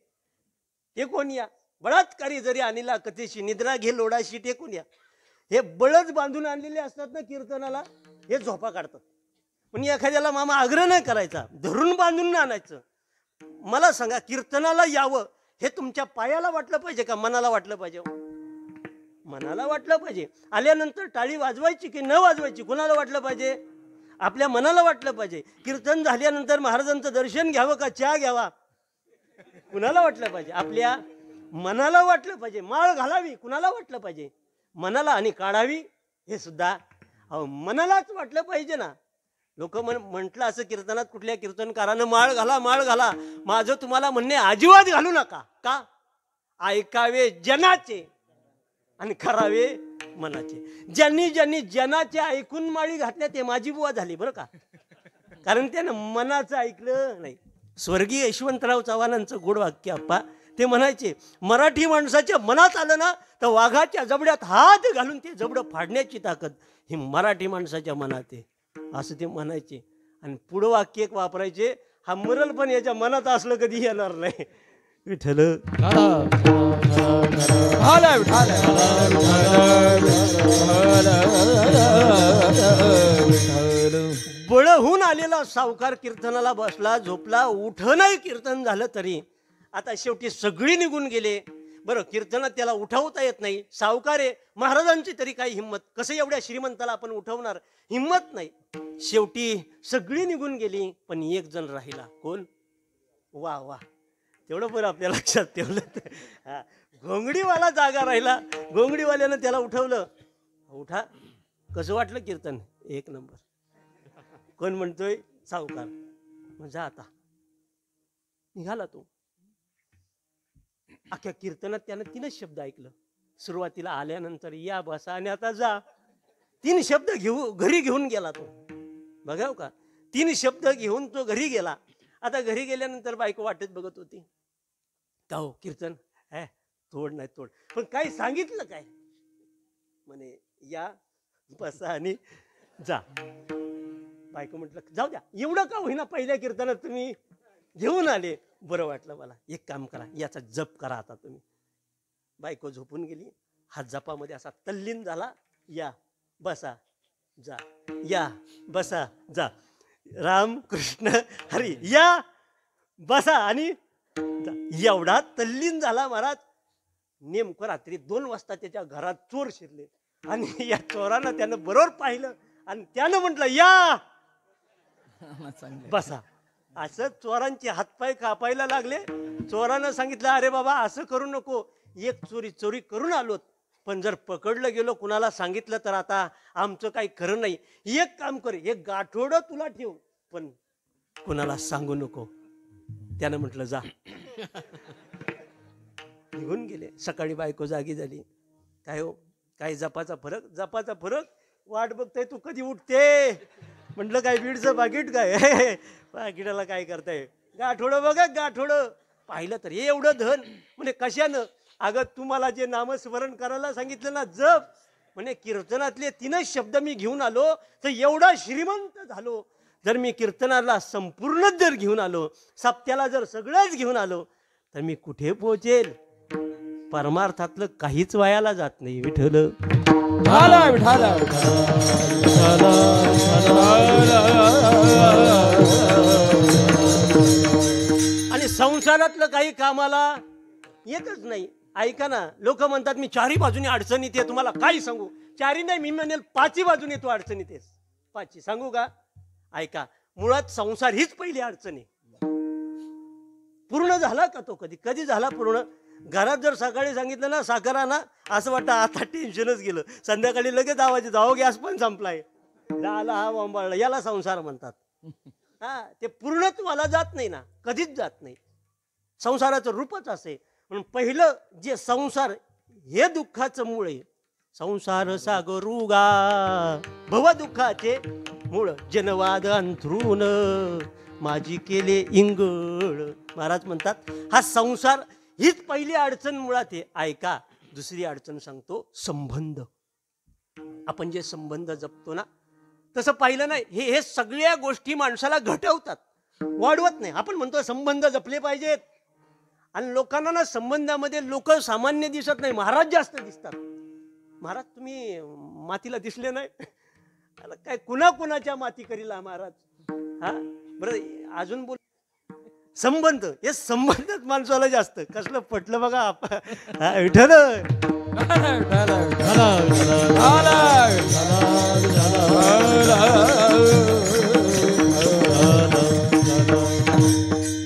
टेकून या. बळात्कारी जरी आणला कथेशी, निद्रा घे लोडाशी टेकून या. हे बळच बांधून आणलेले असतात ना कीर्तनाला, हे झोपा काढतात. पण एखाद्याला मामा आग्रह नाही करायचा, धरून बांधून आणायचं. मला सांगा, कीर्तनाला यावं हे तुमच्या पायाला वाटलं पाहिजे का मनाला वाटलं पाहिजे? मनाला वाटलं पाहिजे. आल्यानंतर टाळी वाजवायची की न वाजवायची कुणाला वाटलं पाहिजे? आपल्या मनाला वाटलं पाहिजे. कीर्तन झाल्यानंतर महाराजांचं दर्शन घ्यावं का चहा घ्यावा कुणाला वाटलं पाहिजे? आपल्या मनाला वाटलं पाहिजे. माळ घालावी कुणाला वाटलं पाहिजे? मनाला. आणि काढावी हे सुद्धा मनालाच वाटलं पाहिजे ना. लोक म्हटलं असं कीर्तनात, कुठल्या कीर्तनकारानं माळ घाला माळ घाला. माझं तुम्हाला म्हणणे अजिबात घालू नका. का? ऐकावे जनाचे आणि करावे मनाचे. ज्यांनी ज्यांनी जनाचे ऐकून माळी घातल्या ते माझी बुवा झाली बरं का. कारण त्यानं मनाचं ऐकलं नाही. स्वर्गीय यशवंतराव चव्हाणांचं गोड वाक्य आप्पा, ते म्हणायचे, मराठी माणसाच्या मनात आलं ना तर वाघाच्या जबड्यात हात घालून ते जबडं फाडण्याची ताकद ही मराठी माणसाच्या मनात आहे, असं ते म्हणायचे. आणि पुढं वाक्य एक वापरायचे, हा मरल पण याच्या मनात असलं कधी येणार नाही. विठ्ठल बळहून आलेला सावकार कीर्तनाला बसला, झोपला, उठ नाही कीर्तन झालं तरी. आता शेवटी सगळी निघून गेले. बरं, कीर्तनात त्याला उठवता येत नाही, सावकार आहे, महाराजांची तरी काही हिंमत. कसं एवढ्या श्रीमंताला आपण उठवणार? हिंमत नाही. शेवटी सगळी निघून गेली, पण एक जण राहिला. कोण? वा वा, तेवढं पण आपल्या लक्षात ठेवलं. हा, घोंगडीवाला जागा राहिला. घोंगडीवाल्यानं त्याला उठवलं. उठा. कसं वाटलं कीर्तन? एक नंबर. कोण म्हणतोय? सावकार. मग जा आता. निघाला तो. अख्ख्या कीर्तनात त्यानं 3च शब्द ऐकलं. सुरुवातीला आल्यानंतर या बसा आणि आता जा. 3 शब्द घरी घेऊन गेला तो. बघाव का, 3 शब्द घेऊन तो घरी गेला. आता घरी गेल्यानंतर बायको वाटत बघत होती. का हो कीर्तन तोड नाही तोड, पण काय सांगितलं काय? म्हणे या बसा आणि जा. बायको म्हटलं जाऊ द्या, एवढं का होईना पहिल्या कीर्तनात तुम्ही घेऊन आले, बरं वाटलं मला. एक काम करा, याचा जप करा आता तुम्ही. बायको झोपून गेली. हा जपामध्ये असा तल्लीन झाला. या बसा जा, या बसा जा, राम कृष्ण हरी, या बसा आणि जा. एवढा तल्लीन झाला महाराज. नेमकं रात्री 2 वाजता त्याच्या घरात चोर शिरले आणि या चोरानं त्यानं बरोबर पाहिलं आणि त्यानं म्हटलं या बसा. असं चोरांचे हातपाय कापायला लागले. चोरानं सांगितलं, अरे बाबा असं करू नको, एक चोरी करून आलोत, पण जर पकडलं गेलो कुणाला सांगितलं तर आता आमचं काही खरं नाही. एक काम कर, एक गाठोडं तुला ठेव, पण कुणाला सांगू नको. त्यानं म्हटलं जा. निघून गेले. सकाळी बायको जागी झाली. काय हो, काय जपाचा फरक? जपाचा फरक? वाट बघताय तू कधी उठते. म्हटलं काय बीडचं पाकिट काय? पाकिटाला काय करताय? गाठोडं बघा, गाठोडं. पाहिलं तर हे एवढं धन. म्हणजे कशानं? अगं तुम्हाला जे नामस्मरण करायला सांगितलं ना, जप. म्हणजे कीर्तनातले 3च शब्द मी घेऊन आलो तर एवढा श्रीमंत झालो. जर मी कीर्तनाला संपूर्णच जर घेऊन आलो, सप्त्याला जर सगळंच घेऊन आलो तर मी कुठे पोहोचेल? परमार्थातलं काहीच वायाला जात नाही. विठ्ठल विठाला विठाला आणि संसारातलं काही कामाला येतच नाही. ऐका ना, लोक म्हणतात मी चारी बाजूने अडचणीत आहे. तुम्हाला काय सांगू, चारी नाही मी म्हणेल पाची बाजूने तू अडचणीत आहेस. पाची सांगू का? ऐका, मुळात संसार हीच पहिली अडचण आहे. पूर्ण झाला का तो? कधी कधी झाला पूर्ण? घरात जर सकाळी सांगितलं ना साखर आणा, असं वाटतं आता टेन्शनच गेलं. संध्याकाळी लगेच आवाज जाओ गॅस पण संपलाय, झाला हा बोंबाळला. याला संसार म्हणतात. हा, ते पूर्णच मला जात नाही ना, कधीच जात नाही. संसाराचं रूपच असे. म्हणून पहिलं जे संसार हे दुःखाचं मूळ आहे. संसार सागरुगा भव दुःखाचे मूळ, जनवाद अंथरून माझी केले इंगळ. महाराज म्हणतात हा संसार हीच पहिली अडचण मुळात आहे. ऐका, दुसरी अडचण सांगतो, संबंध. आपण जे संबंध जपतो ना, तसं पाहिलं नाही, हे सगळ्या गोष्टी माणसाला घटवतात, वाढवत नाही. आपण म्हणतो संबंध जपले पाहिजेत, आणि लोकांना ना संबंधामध्ये लोक सामान्य दिसत नाही, महाराज जास्त दिसतात. महाराज तुम्ही मातीला दिसले नाही, काय कुणा कुणाच्या माती करीला महाराज. हा बरं, अजून बोल. संबंध, हे संबंधच माणसाला जास्त कसलं पटलं बघा. विठ्ठल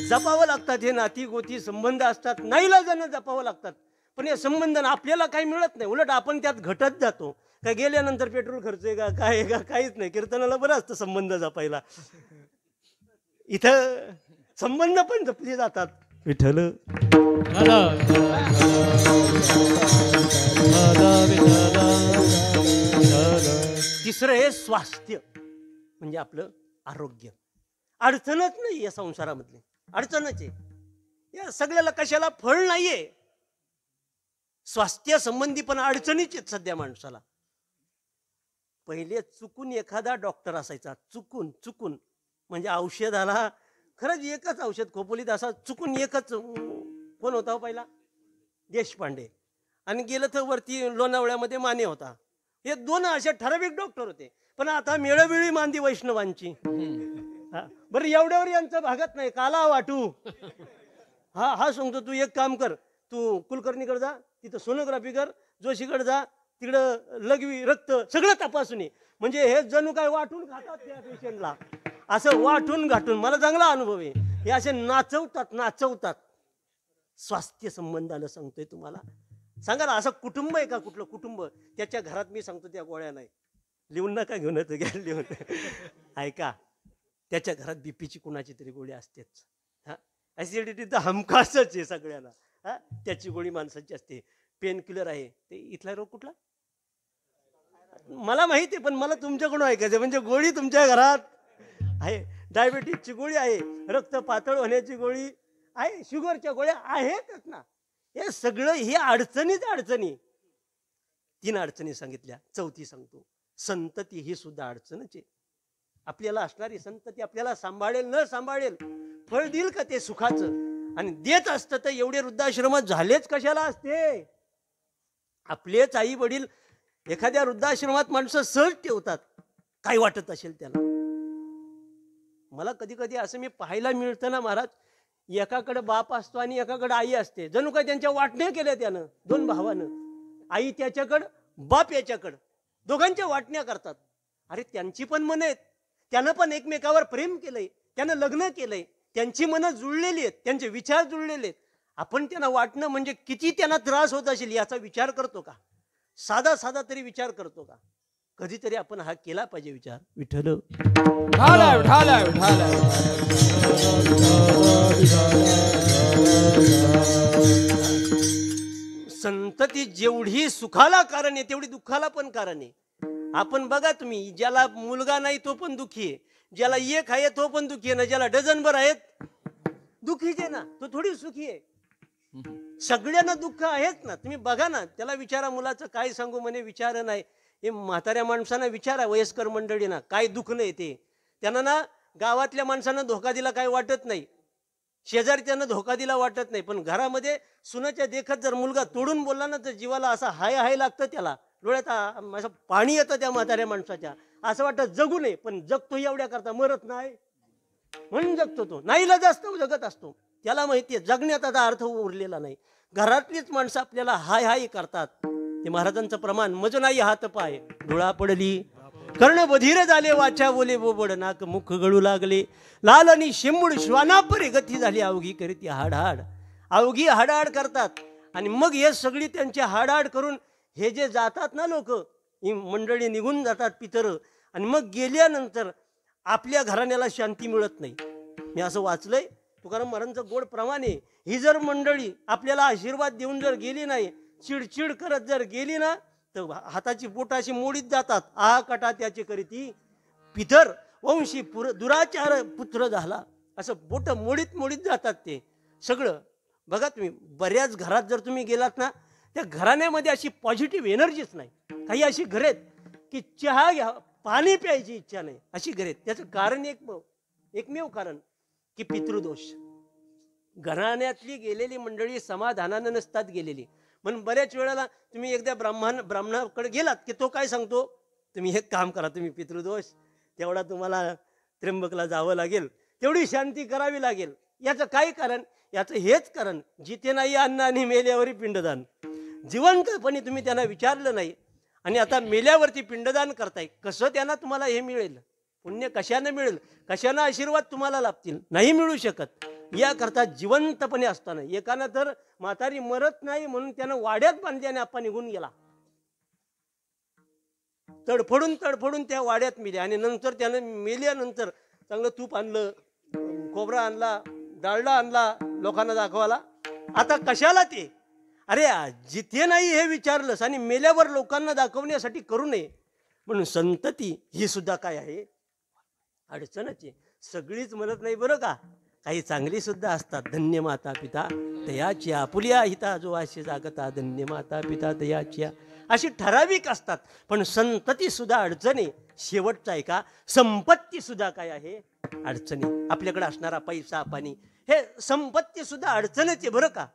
जपावं लागतात. हे नाती गोती संबंध असतात, नाईलाजानं जपावं लागतात. पण या संबंधानं आपल्याला काही मिळत नाही, उलट आपण त्यात घटत जातो. काय गेल्यानंतर पेट्रोल खर्च आहे का, काय आहे का, काहीच नाही. कीर्तनाला बरं असतं संबंध जपायला. इथं संबंध पण जपले जातात. विठ्ठल तिसरं हे स्वास्थ्य, म्हणजे आपलं आरोग्य. अडचणच नाही या संसारामधली, अडचणच आहे. या सगळ्याला कशाला फळ नाहीये. स्वास्थ्य संबंधी पण अडचणीच आहेत सध्या माणसाला. पहिले चुकून एखादा डॉक्टर असायचा, चुकून चुकून म्हणजे औषधाला खरंच एकच औषध खोपोलीत असा चुकून एकच. कोण होता पहिला? देशपांडे. आणि गेलं तर वरती लोणावळ्यामध्ये माने होता. हे दोन असे ठराविक डॉक्टर होते. पण आता मेळोवेळी मांदी वैष्णवांची. बरं, एवढ्यावर यांचं भागत नाही. काला वाटू हा सांगतो, तू एक काम कर, तू कुलकर्णीकडे जा, तिथं सोनोग्राफी कर, जोशीकडे जा, तिकडं लघवी रक्त सगळं तपासून ये. म्हणजे हे जणू काय वाटून खातात त्या पेशंटला, असं वाटून घाटून. मला चांगला अनुभव आहे. हे असे नाचवतात. स्वास्थ्य संबंधाला सांगतोय तुम्हाला. सांगा ना, असं कुटुंब आहे का, कुठलं कुटुंब त्याच्या घरात, मी सांगतो त्या गोळ्या नाही, लिहून नका घेऊन येतो, घ्या लिहून. ऐका, त्याच्या घरात बीपीची कुणाची तरी गोळी असतेच. हा, ऍसिडिटी तर हमखासच आहे सगळ्याला. हा, त्याची गोळी माणसाची असते. पेन किलर आहे ते. इथला रोग कुठला मला माहिती आहे, पण मला तुमच्याकडून ऐकायचं. म्हणजे गोळी तुमच्या घरात आहे. डायबिटीजची गोळी आहे, रक्त पातळ होण्याची गोळी आहे, शुगरच्या गोळ्या आहेतच ना. हे सगळं हे अडचणीच अडचणी. 3 अडचणी सांगितल्या. चौथी सांगतो, संतती ही सुद्धा अडचणच आहे. आपल्याला असणारी संतती आपल्याला सांभाळेल न सांभाळेल, फळ देईल का ते सुखाचं? आणि देत असतं तर एवढे वृद्धाश्रमात झालेच कशाला असते? आपलेच आई वडील एखाद्या वृद्धाश्रमात माणसं सहज ठेवतात, काय वाटत असेल त्याला. मला कधी कधी असं मी पाहायला मिळतं ना महाराज, एकाकडे बाप असतो आणि एकाकडे आई असते. जणू काय त्यांच्या वाटण्या केल्या त्यानं, 2 भावानं. आई त्याच्याकडं, बाप याच्याकडं, दोघांच्या वाटण्या करतात. अरे त्यांची पण मन आहेत, त्यानं पण एकमेकावर प्रेम केलंय, त्यानं लग्न केलंय, त्यांची मनं जुळलेली आहेत, त्यांचे विचार जुळलेले आहेत. आपण त्यांना वाटणं म्हणजे किती त्यांना त्रास होत असेल याचा विचार करतो का? साधा साधा तरी विचार करतो का? कधीतरी आपण हा केला पाहिजे विचार. विठ्ठल संतती जेवढी सुखाला कारण आहे तेवढी दुःखाला पण कारण आहे. आपण बघा तुम्ही, ज्याला मुलगा नाही तो पण दुःखी आहे, ज्याला एक आहे तो पण दुःखी आहे ना, ज्याला डझनभर आहेत दुःखीच आहे ना, तो थोडी सुखी आहे. सगळ्यांना दुःख आहेच ना. तुम्ही बघा ना, त्याला विचारा, मुलाचं काय सांगू म्हणे, विचार नाही. हे म्हाताऱ्या माणसांना विचारा, वयस्कर मंडळींना काय दुःख नाही ते. त्यांना ना गावातल्या माणसांना धोका दिला काय वाटत नाही. शेजारच्यानं धोका दिला वाटत नाही, पण घरामध्ये सुनाच्या देखत जर मुलगा तोडून बोलला ना तर जीवाला असा हाय हाय लागतं, त्याला डोळ्यात असं पाणी येतं त्या म्हाताऱ्या माणसाच्या. असं वाटतं जगू नये, पण जगतो एवढ्या करता, मरत नाही म्हणून जगतो तो. नाहीला जास्त जगत असतो, त्याला माहिती आहे जगण्यात आता अर्थ उरलेला नाही. घरातलीच माणसं आपल्याला हाय हाय करतात. ते महाराजांचं प्रमाण मज नाही हात पाय डोळा पडली, कर्ण बधीर झाले, वाचा बोले बोबड, नाक मुख गळू लागले, लाल आणि शेंबूड श्वानापरी गती झाली, अवघी करीती हाडहाड. अवघी हाडहाड करतात. आणि मग हे सगळी त्यांची हाडहाड करून हे जे जातात ना लोक, ही मंडळी निघून जातात पितर, आणि मग गेल्यानंतर आपल्या घराण्याला शांती मिळत नाही. मी असं वाचलंय तुकाराम महाराजांचं गोड प्रमाण आहे. ही जर मंडळी आपल्याला आशीर्वाद देऊन जर गेली नाही, चिडचिड करत जर गेली ना, तर हाताची बोट अशी मोडीत जातात. आ कटा त्याची करीती पितर वंशी दुराचार पुत्र झाला, असं बोट मोडीत मोडीत जातात ते सगळं. बघा तुम्ही बऱ्याच घरात जर तुम्ही गेलात ना, त्या घराण्यामध्ये अशी पॉझिटिव्ह एनर्जीच नाही. काही अशी घरे आहेत की चहा घ्या पाणी प्यायची इच्छा नाही, अशी घरे आहेत. त्याचं कारण एकमेव कारण की पितृदोष. घराण्यातली गेलेली मंडळी समाधानानं नसतात गेलेली. म्हणून बऱ्याच वेळेला तुम्ही एकदा ब्राह्मणाकडे गेलात की तो काय सांगतो, तुम्ही एक काम करा, तुम्ही पितृदोष तेवढा तुम्हाला त्र्यंबकला जावं लागेल, तेवढी शांती करावी लागेल. याचं काय कारण, याचं हेच कारण, जिथे नाही अन्न आणि मेल्यावरही पिंडदान. जिवंतपणी तुम्ही त्यांना विचारलं नाही आणि आता मेल्यावरती पिंडदान करताय, कसं त्यांना तुम्हाला हे मिळेल, पुण्य कशानं मिळेल, कशानं आशीर्वाद तुम्हाला लाभतील, नाही मिळू शकत. याकरता जिवंतपणे असताना एकानं तर म्हातारी मरत नाही म्हणून त्यानं वाड्यात बांधल्याने आपण निघून गेला, तडफडून त्या वाड्यात मेले. आणि नंतर त्यानं मेल्यानंतर चांगलं तूप आणलं, खोबरा आणला, डाळडा आणला लोकांना दाखवायला. आता कशाला ते, अरे जिथे नाही हे विचारलंस आणि मेल्यावर लोकांना दाखवण्यासाठी करू नये. म्हणून संतती ही सुद्धा काय आहे, अडचणच आहे. सगळीच म्हणत नाही बरं का, काही चांगली सुद्धा असतात. धन्य माता पिता तयाची आपुल्या हिता जो अशी जागता, धन्य माता पिता तयाची, अशी ठराविक असतात. पण संतती सुद्धा अडचणी. शेवटचा आहे का, संपत्ती सुद्धा काय आहे, अडचणी. आपल्याकडे असणारा पैसा पाणी हे संपत्ती सुद्धा अडचणच आहे बरं का.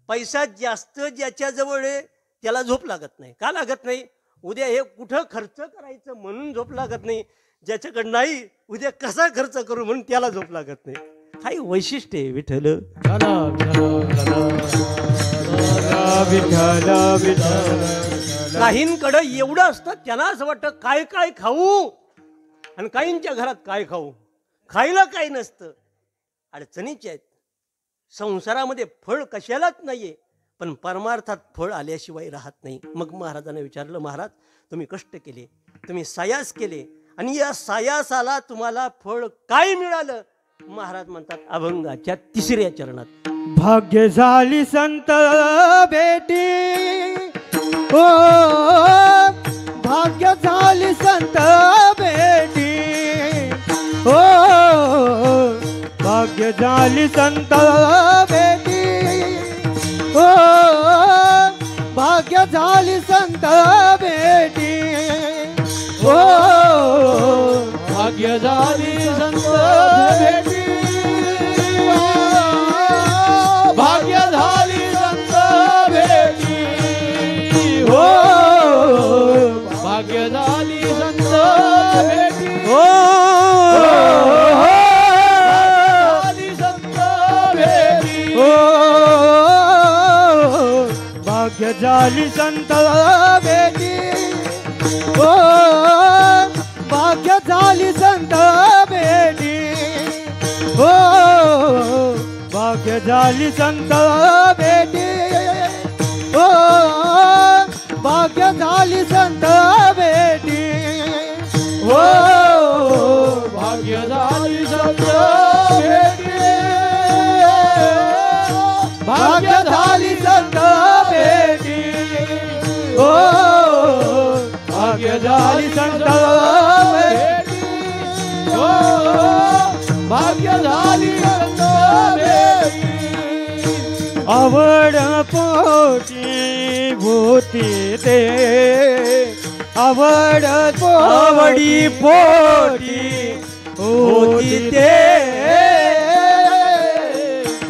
पैसा जास्त ज्याच्याजवळ आहे त्याला झोप लागत नाही. का लागत नाही, उद्या हे कुठं खर्च करायचं म्हणून झोप लागत नाही. ज्याच्याकडे नाही उद्या कसा खर्च करू म्हणून त्याला झोप लागत नाही. काही वैशिष्ट्य आहे विठ्ठल. काहींकडं एवढं असतं त्यांना असं वाटतं काय काय खाऊ, आणि काहींच्या घरात काय खाऊ, खायला काही नसतं. अडचणीचे आहेत. संसारामध्ये फळ कशालाच नाहीये, पण परमार्थात फळ आल्याशिवाय राहत नाही. मग महाराजांना विचारलं, महाराज तुम्ही कष्ट केले, तुम्ही सायास केले, आणि या सायासाला तुम्हाला फळ काय मिळालं. महाराज म्हणतात अभंगाच्या 3ऱ्या चरणात, भाग्य झाली संत भेटी, ओ भाग्य झाली संत भेटी, ओ भाग्य झाली संत भेटी, ओ भाग्य झाली संत भेटी, ओ भाग्य झाली संत भेटी, भाग्य झाली संत भेटी, हो भाग्य झाली संत भेटी, हो झाली संत भेटी, हो भाग्य झाली संत भेटी, हो भाग्य झाली संत भेटी, हो भाग्य झाली संत भेटी, हो भाग्य झाली संत भेटी, हो भाग्य झाली संत भेटी, भाग्य झाली संत भेटी, हो भाग्य झाली संत भेटी, हो भाग्य झाली संत भेटी. आवड पोटी भूती ते, आवडी पोटी होती ते,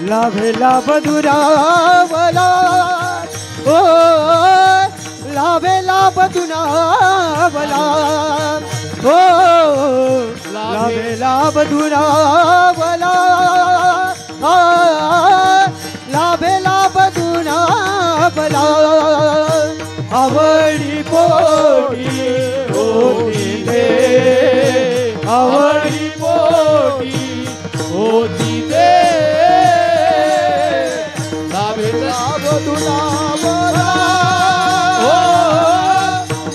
लाभेला बधुरावला ओ लाभेला बधुरावला ओ लाभेला बधुरावला लाभेला बधुरावला आवडी पोटी होती दे आवडी पोटी होती दे लाभेला बधुरावला ओ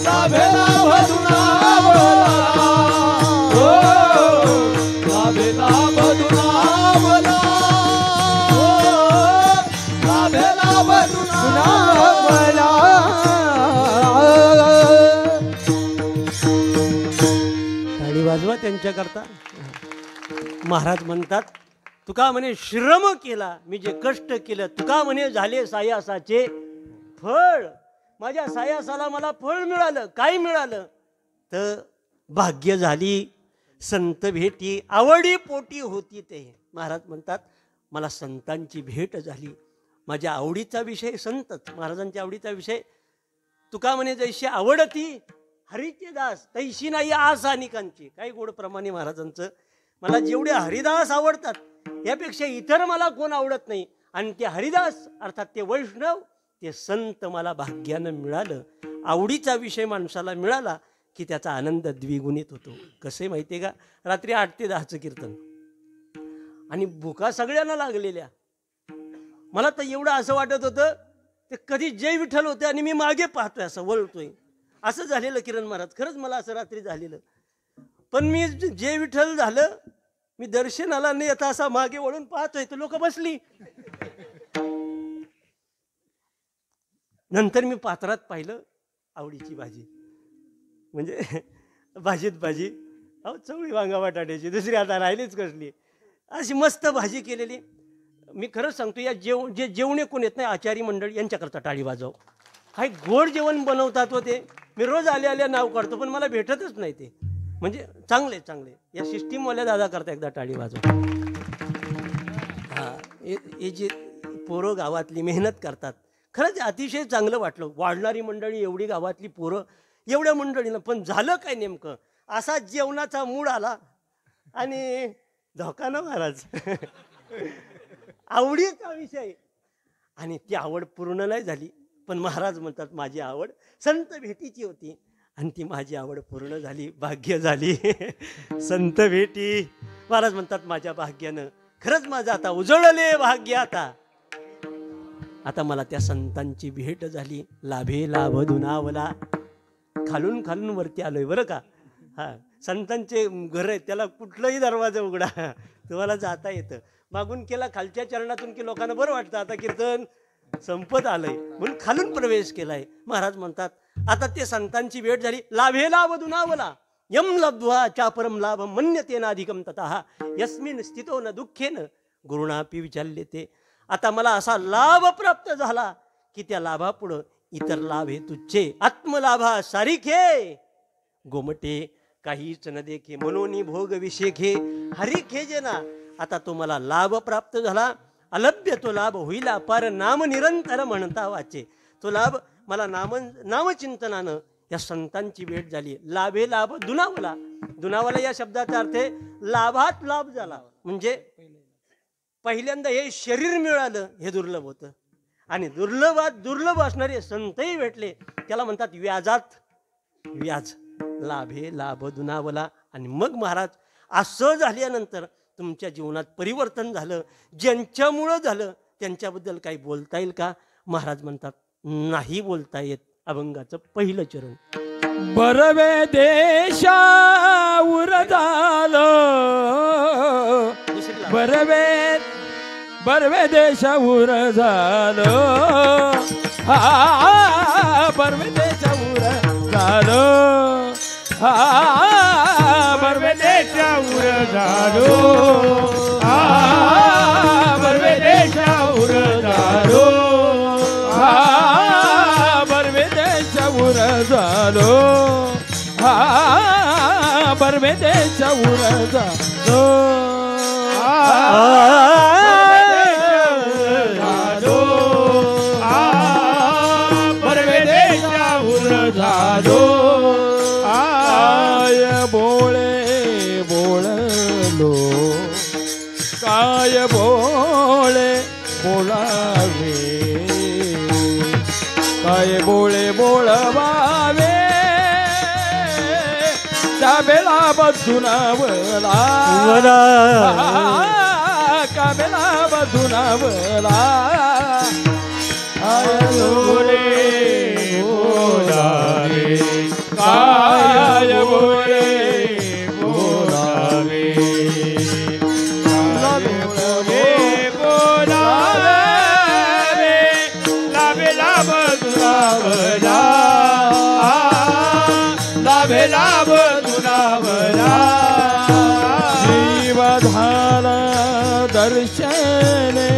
लाभेला बधुरावला ओ लाभेला बधुरावला ओ लाभेला बधुरावला ताळी वाजवा त्यांच्याकरता. महाराज म्हणतात तुका म्हणे श्रम केला मी जे कष्ट केलं तुका म्हणे झाले सायासाचे फळ. माझ्या सायासाला मला फळ मिळालं. काय मिळालं तर भाग्य झाली संत भेटी आवडी पोटी होती ते. महाराज म्हणतात मला संतांची भेट झाली. माझ्या आवडीचा विषय संतच. महाराजांच्या आवडीचा विषय तुका म्हणे जैशी आवडती हरीचे दास तैशी नाही आस अनिकांची. काही गोड प्रमाणे महाराजांचं मला जेवढे हरिदास आवडतात यापेक्षा इतर मला कोण आवडत नाही. आणि ते हरिदास अर्थात ते वैष्णव ते संत मला भाग्यानं मिळालं. आवडीचा विषय माणसाला मिळाला की त्याचा आनंद द्विगुणित होतो. कसे माहिती आहे का, रात्री 8 ते 10चं कीर्तन आणि भुका सगळ्यांना लागलेल्या. मला तर एवढं असं वाटत होतं ते कधी जय विठ्ठल होते आणि मी मागे पाहतोय असं वळतोय असं झालेलं किरण महाराज. खरंच मला असं रात्री झालेलं. पण मी जय विठ्ठल झालं मी दर्शनाला नाही येता असा मागे वळून पाहतोय तर लोक बसली. नंतर मी पात्रात पाहिलं आवडीची भाजी म्हणजे भाजीत भाजी अहो चवळी वांगा बटाट्याची दुसरी आता राहिलीच कसली अशी मस्त भाजी केलेली. मी खरंच सांगतो या जे जेवणे कोण येत नाही आचारी मंडळी यांच्याकरता टाळी वाजव. काही गोड जेवण बनवतात होते. मी रोज आल्या नाव काढतो पण मला भेटतच नाही ते. म्हणजे चांगले या सिस्टीमवाल्या दादा करता एकदा टाळी वाजव. हां हे जे पोरं गावातली मेहनत करतात खरंच अतिशय चांगलं वाटलं. वाढणारी मंडळी एवढी गावातली पोरं एवढ्या मंडळीनं. पण झालं काय नेमकं असा जेवणाचा मूड आला आणि धोका ना महाराज आवडीचा विषय आणि ती आवड पूर्ण नाही झाली. पण महाराज म्हणतात माझी आवड संत भेटीची होती आणि ती माझी आवड पूर्ण झाली. भाग्य झाली संत भेटी. महाराज म्हणतात माझ्या भाग्यानं खरंच माझं आता उजळले भाग्य. आता मला त्या संतांची भेट झाली. लाभे लाभ दुनावला. खालून वरती आलोय बरं का. हां संतांचे घर आहेत त्याला कुठलाही दरवाजा उघडा तुम्हाला जाता येतं. मागून केला खालच्या चरणातून की लोकांना बरं वाटतं आता कीर्तन संपत आलंय म्हणून खालून प्रवेश केलाय. महाराज म्हणतात आता ते संतांची भेट झाली. लाभे लाभ दुनावला यम लब्ध्वा चापरम लाभ मन्यतेनाधिकम ततः यस्मिन स्थितो न दुःखेन गुरुणापी विचारले ते. आता मला असा लाभ प्राप्त झाला की त्या लाभापुढं इतर लाभ हे तुच्छे. आत्मलाभा सारिखे गोमटे काहीच न देखे मनोनी भोग विषेखे हरिखे जे ना. आता तो मला लाभ प्राप्त झाला. अलभ्य तो लाभ होईल अपार नाम निरंतर म्हणता वाचे. तो लाभ मला नामचिंतनानं या संतांची भेट झाली. लाभे लाभ दुनावला. दुनावला या शब्दाचा अर्थ आहे लाभात लाभ झाला. म्हणजे पहिल्यांदा हे शरीर मिळालं हे दुर्लभ होतं आणि दुर्लभ असणारे संतही भेटले त्याला म्हणतात व्याजात व्याज. लाभे लाभ दुनावला. आणि मग महाराज असं झाल्यानंतर तुमच्या जीवनात परिवर्तन झालं. ज्यांच्यामुळं झालं त्यांच्याबद्दल काही बोलता येईल का. महाराज म्हणतात नाही बोलता येत. अभंगाचं पहिलं चरण. बरवे देशावर झालं बरवे देशावर झालं बरवे देशावर झालं बरवे देशावर झालो बरवे देशावर झालो बरवे देशावर झालो बरवे देशावर झालो काय बोळे बोलावे, काय बोळे बोलवावे, काबेला बधुनावला काबेला बधुनावला काय बोळे बोलावे, काय बोळे बोलावे, लाभ दुरावला जीवधाला दर्शने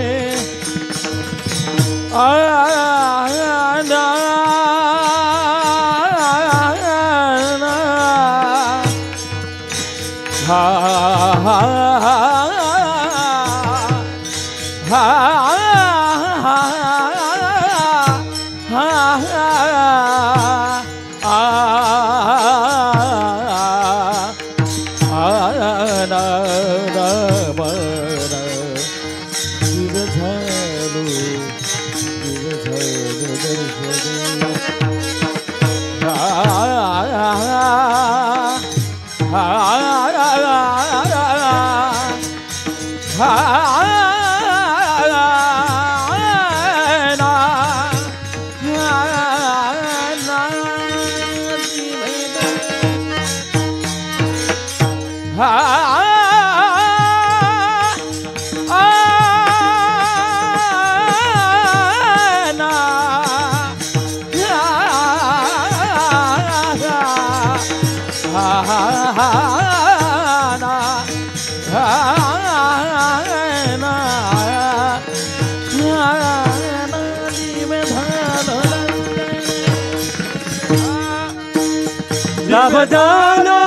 लाभदाना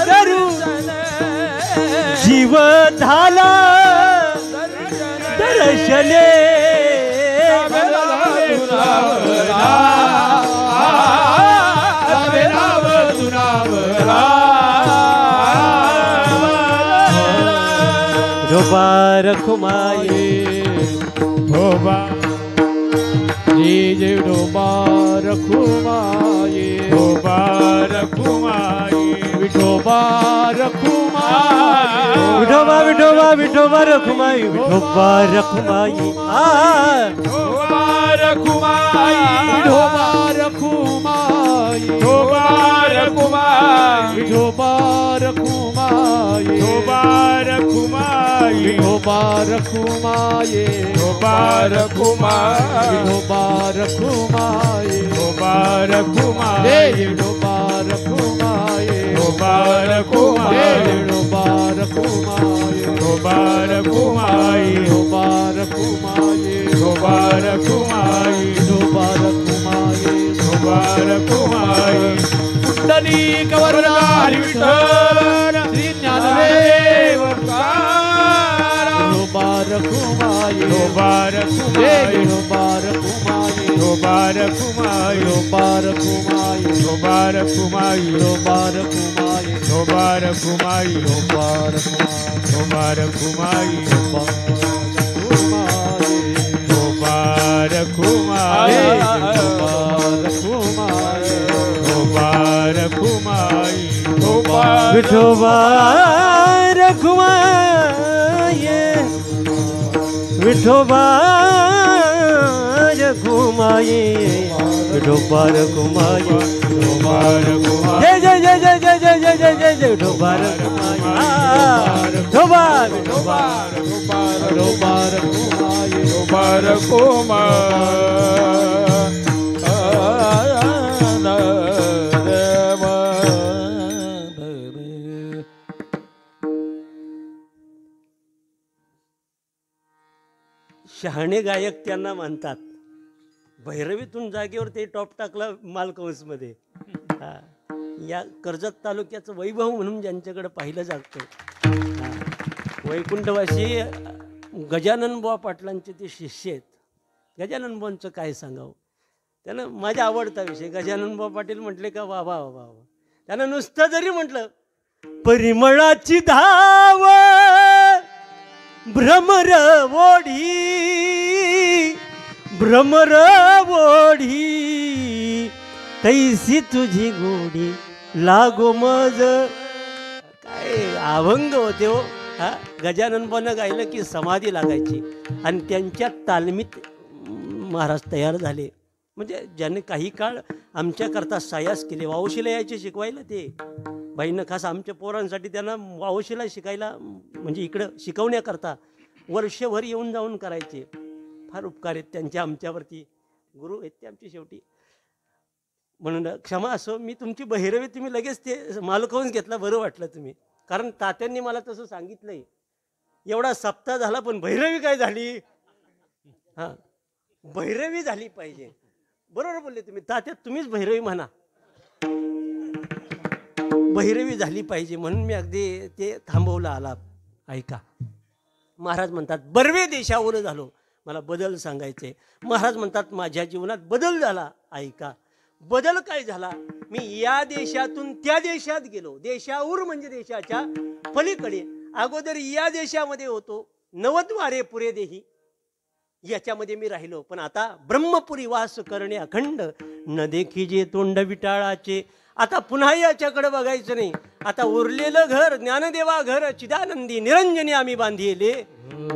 दर्शन जीव झाला दर्शने रोबा रखुमाये धोबा जय डोबा रखुमाये, डोबा रखुमाये, विठोबा रखुमाये, विठोबा विठोबा विठोबा रखुमाई विठोबा रखुमाई धोबा रखुमाये, धोबा रखुमाये, धोबा रखुमाये, विठोबा रखुमाये, धोबा रखुमाये, धोबा रखुमाये, धोबा रखुमाये, धोबा रखुमाये, धोबा रखुमाये, धोबा रखुमाये, धोबा रखुमाये, धोबा रखुमाये, धोबा रखुमाये, धोबा रखुमाये, धोबा रखुमाये, धोबा रखुमाये, धोबा रखुमाये, कुंडली कवरधारी विठ्ठल श्री ज्ञानदेव धोबा रखुमाये, धोबा रखुमाये, धोबा रखुमाये, धोबा रखुमाये, धोबा रखुमाये, धोबा रखुमाये, धोबा रखुमाये, धोबा रखुमाये, धोबा रखुमाये, धोबा रखुमाये, धोबा रखुमाये, धोबा रखुमाये, धोबा विठोबा रखुमाये विठोबा रखुमाये विठोबा रखुमाये धोबा रखुमाये, जय जय जय जय जय जय जय जय जय जय विठोबा रखुमाये विठोबा विठोबा धोबा रखुमाये, धोबा रखुमाये, शहाणे गायक त्यांना म्हणतात. भैरवीतून जागेवर ते टॉप टाकला मालकंसमध्ये. या कर्जत तालुक्याचं वैभव म्हणून ज्यांच्याकडे पाहिलं जातं. वैकुंठवासी गजानन बुवा पाटलांचे ते शिष्य आहेत. गजानन बुवांचं काय सांगावं. त्यानं माझा आवडता विषय गजानन बुवा पाटील म्हटले का वा वा वा वा. त्यानं नुसतं जरी म्हटलं परिमळाची धाव भ्रमर ओढी तैसी तुझी गोडी लागो मज. काय अभंग होते हो. हा गजानन पण गायलं की समाधी लागायची आणि त्यांच्या तालमीत महाराज तयार झाले. म्हणजे ज्याने काही काळ आमच्याकरता सायास केले, वावशीला यायचे शिकवायला. ते बाईनं खास आमच्या पोरांसाठी त्यांना वावशीला शिकायला म्हणजे इकडं शिकवण्याकरता वर्षभर येऊन जाऊन करायचे. फार उपकार आहेत त्यांच्या आमच्यावरती. गुरु आहेत ते आमची शेवटी. म्हणून क्षमा असो, मी तुमची बहिरवी तुम्ही लगेच ते मालकावून घेतला. बरं वाटलं तुम्ही, कारण तात्यांनी मला तसं सांगितलंय. एवढा सप्ताह झाला पण भैरवी काय झाली. हां, भैरवी झाली पाहिजे. बरोबर बोलले तुम्ही तात्या, तुम्हीच भैरवी म्हणा. भैरवी झाली पाहिजे म्हणून मी अगदी ते थांबवलं. आला ऐका. महाराज म्हणतात बर्वे देशावर झालो, मला बदल सांगायचे. महाराज म्हणतात माझ्या जीवनात बदल झाला. ऐका बदल काय झाला. मी या देशातून त्या देशात गेलो. देशावर म्हणजे देशाच्या पलीकडे. अगोदर या देशामध्ये होतो, नवद्वारे पुरे देही याच्यामध्ये मी राहिलो. पण आता ब्रह्मपुरी वास करणे अखंड, न देखी जे तोंड विटाळाचे. आता पुन्हा याच्याकडे बघायचं नाही. आता उरलेलं घर ज्ञानदेवा घर चिदानंदी निरंजनी आम्ही बांधिले.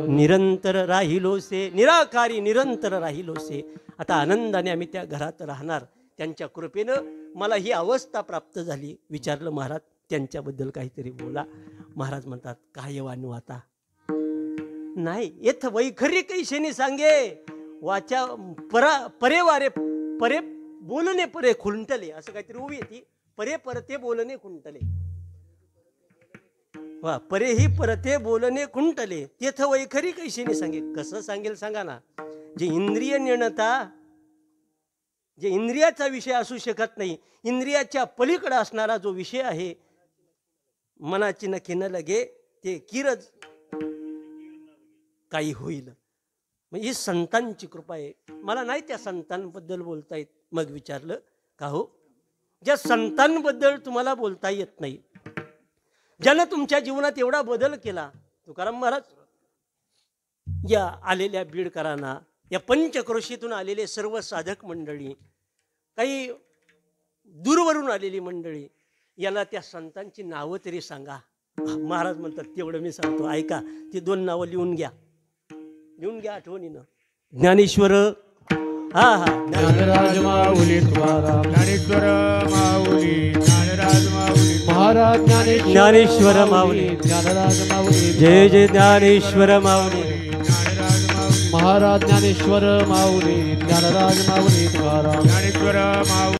निरंतर राहिलोसे निराकारी निरंतर राहिलोसे. आता आनंदाने आम्ही त्या घरात राहणार. त्यांच्या कृपेनं मला ही अवस्था प्राप्त झाली. विचारलं महाराज त्यांच्याबद्दल काहीतरी बोला. महाराज म्हणतात काय वानू आता नाही येथ वैखरी कैशेने सांगे वाचा परे वारे परे बोलणे परे खुंटले. असं काहीतरी उभी येते. परे परते बोलणे खुंटले. वा परे ही परते बोलणे खुंटले. तेथ वैखरी कैशेने सांगे. कसं सांगेल सांगा ना. जे इंद्रिय निर्णता, जे इंद्रियाचा विषय असू शकत नाही, इंद्रियाच्या पलीकडे असणारा जो विषय आहे, मनाची नखी न लगे ते किरज काही होईल. म्हणजे ही संतांची कृपा आहे. मला नाही त्या संतांबद्दल बोलता येत. मग विचारलं का हो, ज्या संतांबद्दल तुम्हाला बोलता येत नाही, ज्यानं तुमच्या जीवनात एवढा बदल केला. तुकाराम महाराज या आलेल्या बीडकरांना, या पंचक्रोशीतून आलेले सर्व साधक मंडळी, काही दूरवरून आलेली मंडळी, याला त्या संतांची नावं तरी सांगा. महाराज म्हणतात तेवढं मी सांगतो. ऐका, ती 2 नावं लिहून घ्या, लिहून घ्या आठवणीनं. ज्ञानेश्वर, हा हा ज्ञानराज माऊली तुकाराम. ज्ञानेश्वर माऊली ज्ञानराज माऊली महाराज. ज्ञानेश्वर माऊली ज्ञानराज माऊली. जय जय ज्ञानेश्वर माऊली ज्ञानराज माऊली महाराज ज्ञानेश्वर माऊली ज्ञानराज माऊली तुकाराम. ज्ञानेश्वर माऊली.